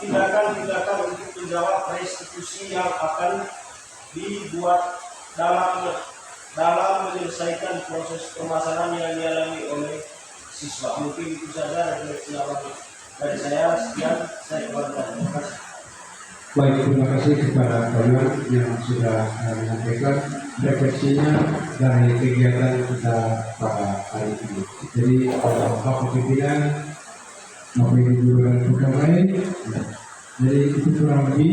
tindakan-tindakan untuk menjawab restitusi yang akan dibuat dalam menyelesaikan proses permasalahan yang dialami oleh siswa. Mungkin itu saja refleksi awal dari saya. Sekian, saya kembalikan. Terima kasih. Baik, terima kasih kepada kalian yang sudah menyampaikan refleksinya dari kegiatan kita pada hari ini. Jadi, Bapak Pimpinan, Bapak Ibu Guru dan pegawai, jadi itu kurang lebih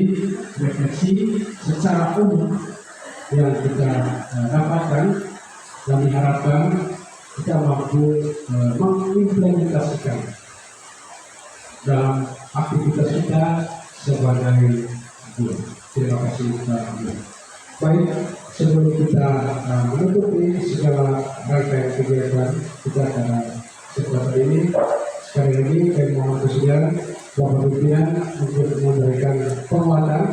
refleksi secara umum yang kita dapatkan dan diharapkan kita mampu mengimplementasikan dalam aktivitas kita sebagai guru. Terima kasih Pak Guru. Baik, sebelum kita menutupi segala rangkaian kegiatan kita pada kesempatan ini, sekali lagi kami mohon kesediaan Bapak Pimpinan untuk memberikan penguatan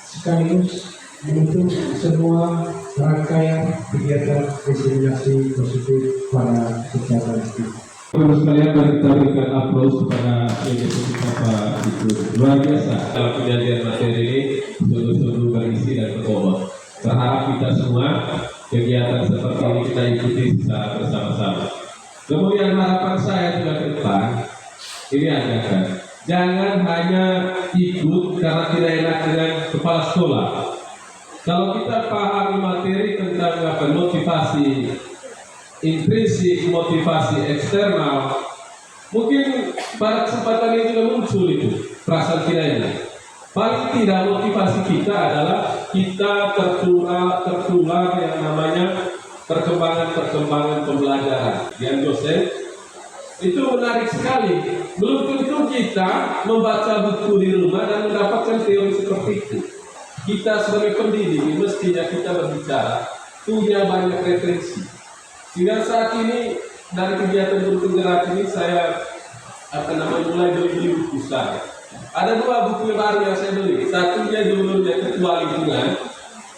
sekaligus menutup semua rangkaian kegiatan diseminasi positif pada kesempatan ini. Terus sekalian mari kita berikan aplaus kepada kita Pak Ibu. Luar biasa dalam penyajian materi ini, sungguh-sungguh berisi dan berbobot. Berharap kita semua kegiatan seperti ini kita ikuti secara bersama-sama. Kemudian harapan saya juga ke depan ini adalah jangan hanya ikut karena tidak enak dengan kepala sekolah. Kalau kita pahami materi tentang motivasi intrinsik, motivasi eksternal, mungkin pada kesempatan ini juga muncul itu perasaan tidak enak. Paling tidak motivasi kita adalah kita tertular yang namanya perkembangan pembelajaran. Yang dosen itu menarik sekali. Belum tentu kita membaca buku di rumah dan mendapatkan teori seperti itu. Kita sebagai pendidik mestinya kita berbicara punya banyak referensi. Sehingga saat ini dari kegiatan guru penggerak ini saya mulai beli buku saya. Ada dua buku baru yang saya beli. Satunya judulnya Ketua Lingkungan,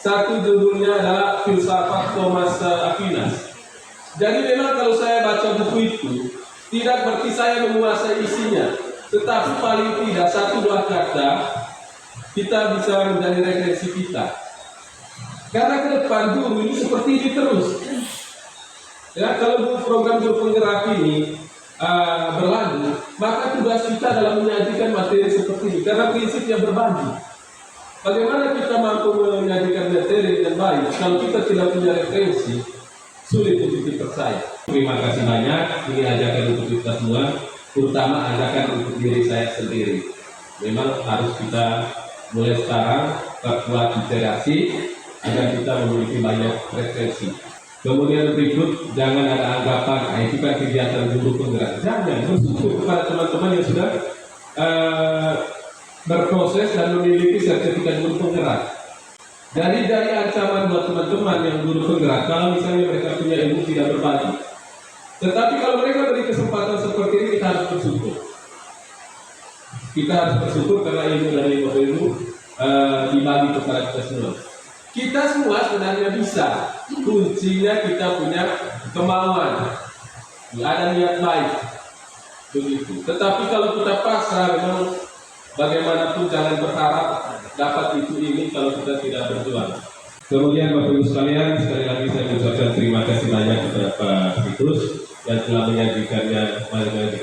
satu judulnya adalah Filsafat Thomas Aquinas. Jadi memang kalau saya baca buku itu tidak berarti saya menguasai isinya, tetapi paling tidak satu dua kata kita bisa menjadi referensi kita. Karena ke depan guru ini seperti ini terus. Ya, kalau program guru penggerak ini berlanjut, maka tugas kita dalam menyajikan materi seperti ini, karena prinsipnya berbagi. Bagaimana kita mampu menyajikan materi dengan baik kalau kita tidak punya referensi, sulit untuk dipercaya. Terima kasih banyak. Ini ajakan untuk kita semua, terutama ajakan untuk diri saya sendiri. Memang harus kita mulai sekarang perkuat literasi agar kita memiliki banyak referensi. Kemudian berikut, jangan ada anggapan itu kan kegiatan guru penggerak. Jangan, bersyukur kepada teman-teman yang sudah berproses dan memiliki sertifikat guru penggerak. Dari ancaman buat teman-teman yang guru penggerak, kalau misalnya mereka punya ilmu tidak berbagi. Tetapi kalau mereka beri kesempatan seperti ini, kita harus bersyukur. Kita harus bersyukur karena ilmu dari ilmu dibagi kepada kita semua. Kita semua sebenarnya bisa, kuncinya kita punya kemauan, ada niat baik, begitu. Tetapi kalau kita pasrah, memang bagaimanapun jangan berharap dapat itu ini kalau kita tidak berjuang. Kemudian Bapak Ibu sekalian, sekali lagi saya mengucapkan terima kasih banyak kepada Pak Titus yang telah menyajikan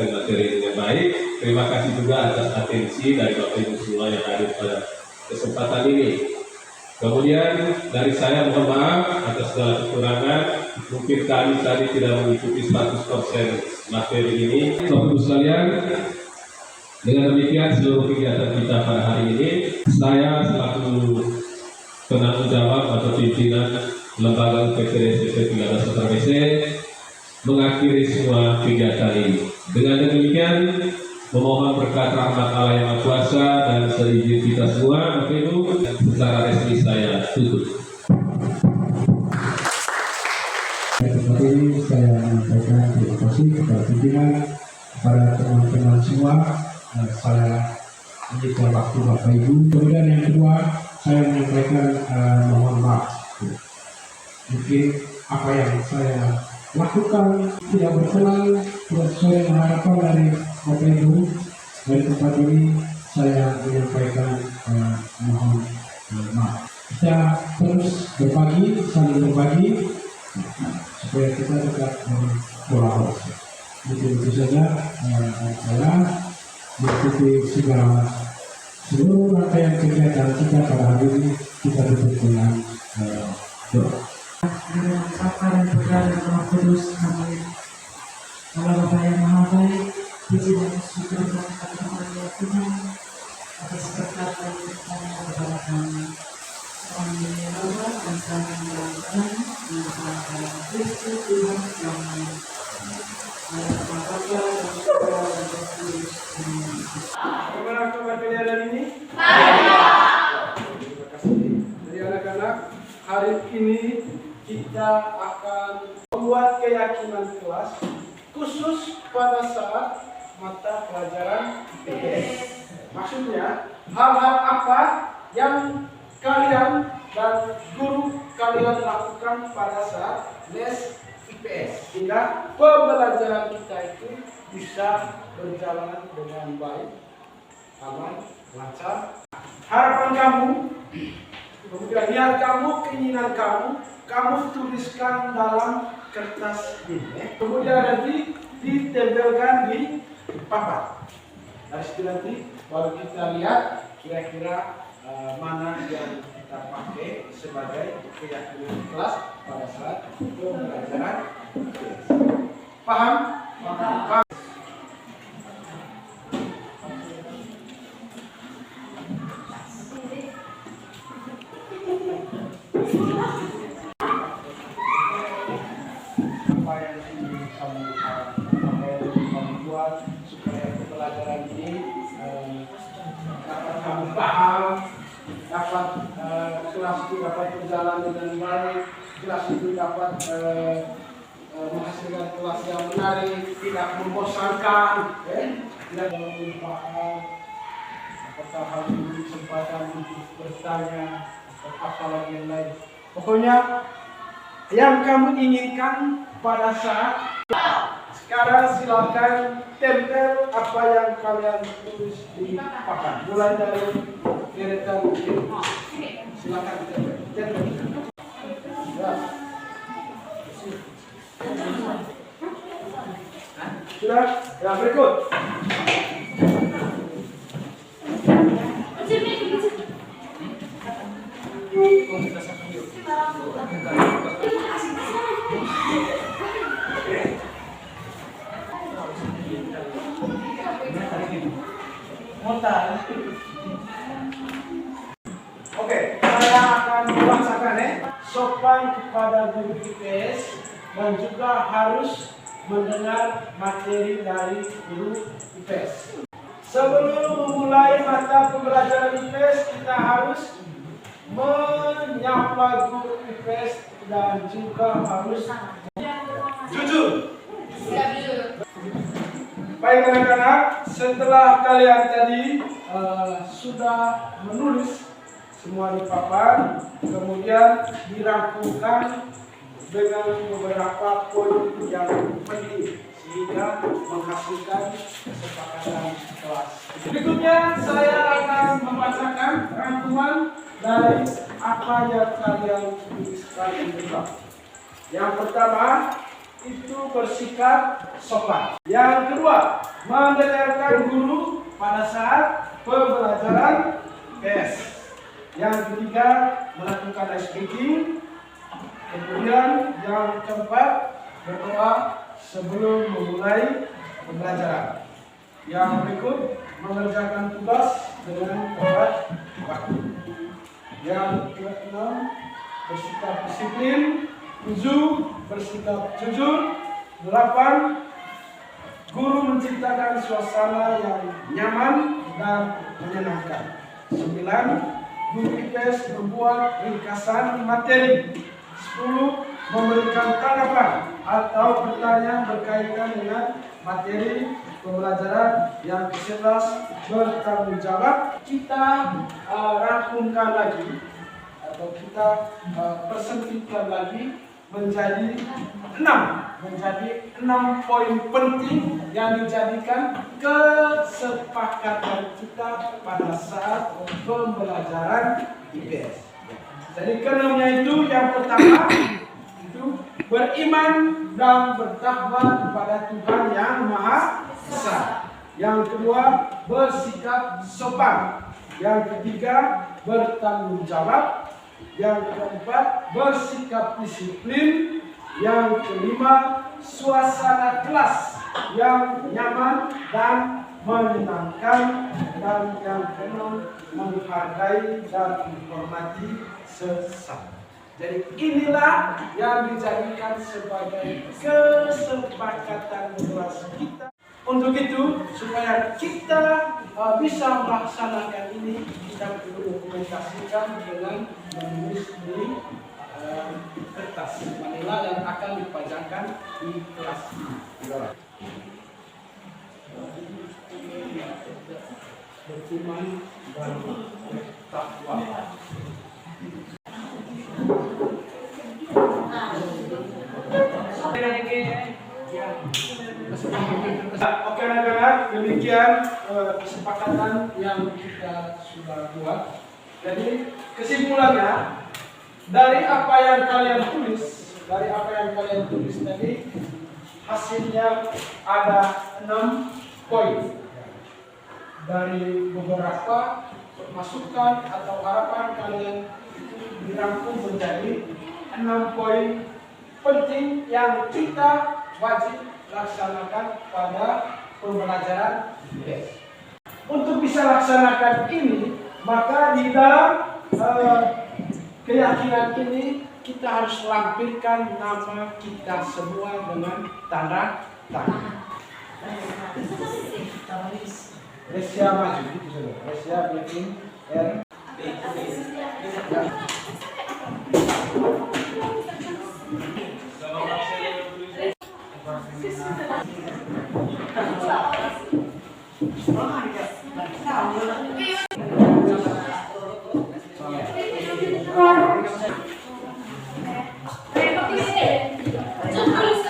materi dengan baik. Terima kasih juga atas atensi dari Bapak Ibu semua yang hadir pada kesempatan ini. Kemudian dari saya mohon maaf atas segala kekurangan, mungkin kami tadi tidak mengikuti 100% materi ini. Bapak Ibu sekalian, dengan demikian seluruh kegiatan kita pada hari ini, saya selaku penanggung jawab atau pimpinan Lembaga UPTD 13 Kota BC mengakhiri semua kegiatan ini. Dengan demikian, memohon berkat rahmat Allah yang Maha Kuasa dan seizin kita semua, Bapak Ibu, secara resmi saya tutup. Tempat ini saya menyampaikan terima kasih kepada pimpinan, kepada teman-teman semua. Saya menyiapkan waktu Bapak Ibu. Kemudian yang kedua, saya menyampaikan mohon maaf. Mungkin apa yang saya lakukan tidak berkenan, tidak sesuai dengan harapan dari Bapak Ibu. Dari tempat ini saya menyampaikan mohon maaf. Kita terus berbagi, saling berbagi supaya kita tetap berkolaborasi. Itu saja saya mengikuti seluruh rangkaian kegiatan kita pada hari ini kita tutup dengan doa. Dengan Bapa dan Putra dan Roh Kudus. Amin. Allah Bapa yang Maha Baik, puji dan syukur kepada Tuhan atas berkat dan berkat kepada kami. Amin. Ya Allah, dan kami dalam dalam Kristus Tuhan kami. Allah Bapa dan Putra dan Roh Kudus. Amin. Bagaimana kabar kalian hari ini? Terima kasih. Jadi anak-anak, hari ini kita akan membuat keyakinan kelas khusus pada saat mata pelajaran IPS. Maksudnya, hal-hal apa yang kalian dan guru kalian lakukan pada saat les IPS sehingga pembelajaran kita itu bisa berjalan dengan baik, aman, lancar. Harapan kamu, kemudian niat kamu, keinginan kamu, kamu tuliskan dalam kertas ini. Kemudian nanti ditempelkan di papan. Dari situ nanti baru kita lihat kira-kira mana yang kita pakai sebagai keyakinan kelas pada saat pembelajaran. Paham? Paham. Apa yang kamu buat supaya pembelajaran ini dapat kamu paham, dapat kelas itu dapat berjalan dengan baik, kelas itu dapat menghasilkan kelas yang menarik, tidak membosankan, tidak melupakan. Apakah hal ini kesempatan untuk bertanya atau apa lagi yang lain. Pokoknya yang kamu inginkan pada saat sekarang silakan tempel apa yang kalian tulis di papan. Mulai dari deretan ini. Silakan tempel. Ya. Sudah? Ya, berikut. Oke, saya akan membacakan sopan kepada guru IPS dan juga harus mendengar materi dari guru IPS. Sebelum memulai mata pembelajaran IPS, kita harus menyapa guru IPS dan juga harus jujur. Baik anak-anak, setelah kalian tadi sudah menulis semua di papan, kemudian dirangkumkan dengan beberapa poin yang penting sehingga menghasilkan kesepakatan kelas. Berikutnya saya akan membacakan rangkuman dari apa yang kalian tuliskan di papan. Yang pertama itu bersikap sopan. Yang kedua, mendengarkan guru pada saat pembelajaran IPS. Yang ketiga, melakukan ice breaking. Kemudian yang keempat, berdoa sebelum memulai pembelajaran. Yang berikut, mengerjakan tugas dengan tepat waktu. Yang keenam, bersikap disiplin. 7. Bersikap jujur. 8. Guru menciptakan suasana yang nyaman dan menyenangkan. 9. Guru IPS membuat ringkasan materi. 10. Memberikan tanggapan atau pertanyaan berkaitan dengan materi pembelajaran. Yang ke-11, bertanggung jawab. Kita rangkumkan lagi atau kita persempitkan lagi menjadi 6 poin penting yang dijadikan kesepakatan kita pada saat pembelajaran IPS. Jadi ke-6-nya itu yang pertama itu beriman dan bertakwa kepada Tuhan yang Maha Esa. Yang kedua, bersikap sopan. Yang ketiga, bertanggung jawab. Yang keempat, bersikap disiplin. Yang kelima, suasana kelas yang nyaman dan menyenangkan. Dan yang keenam, menghargai dan menghormati sesama. Jadi inilah yang dijadikan sebagai kesepakatan kelas kita. Untuk itu, supaya kita bisa melaksanakan ini, kita perlu dokumentasikan dengan menulis di kertas manila yang akan dipajangkan di kelas. Beriman dan bertakwa. Oke anak-anak, demikian kesepakatan yang kita sudah buat. Jadi kesimpulannya, dari apa yang kalian tulis tadi, hasilnya ada 6 poin. Dari beberapa masukan atau harapan kalian itu dirangkum menjadi 6 poin penting yang kita wajib laksanakan pada pembelajaran IPS. Untuk bisa laksanakan ini, maka di dalam keyakinan ini kita harus lampirkan nama kita semua dengan tanda tangan. Resia maju, gitu saja. Resia bikin R.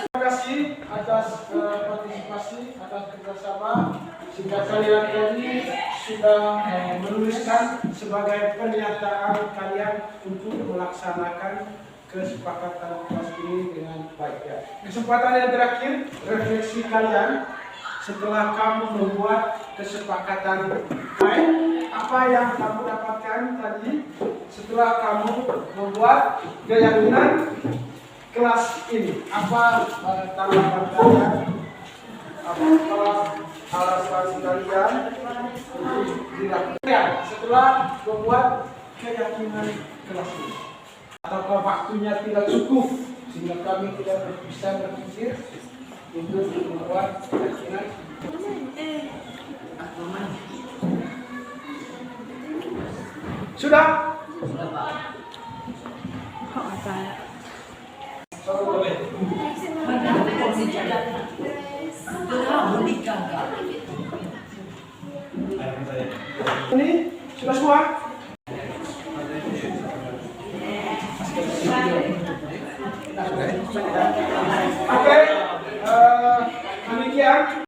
Terima kasih atas partisipasi, atas kerjasama. Jika kalian tadi sudah menuliskan sebagai pernyataan kalian untuk melaksanakan kesepakatan kelas ini dengan baik ya. Kesempatan yang terakhir, refleksi kalian setelah kamu membuat kesepakatan baik, apa yang kamu dapatkan tadi setelah kamu membuat keyakinan kelas ini, apa tanggapan kalian, apa alasan kalian untuk dilakukan setelah membuat keyakinan kelas ini? Ataukah waktunya tidak cukup sehingga kami tidak bisa berpikir untuk membuat keyakinan? Sudah? Ini sudah semua? Oke, demikian.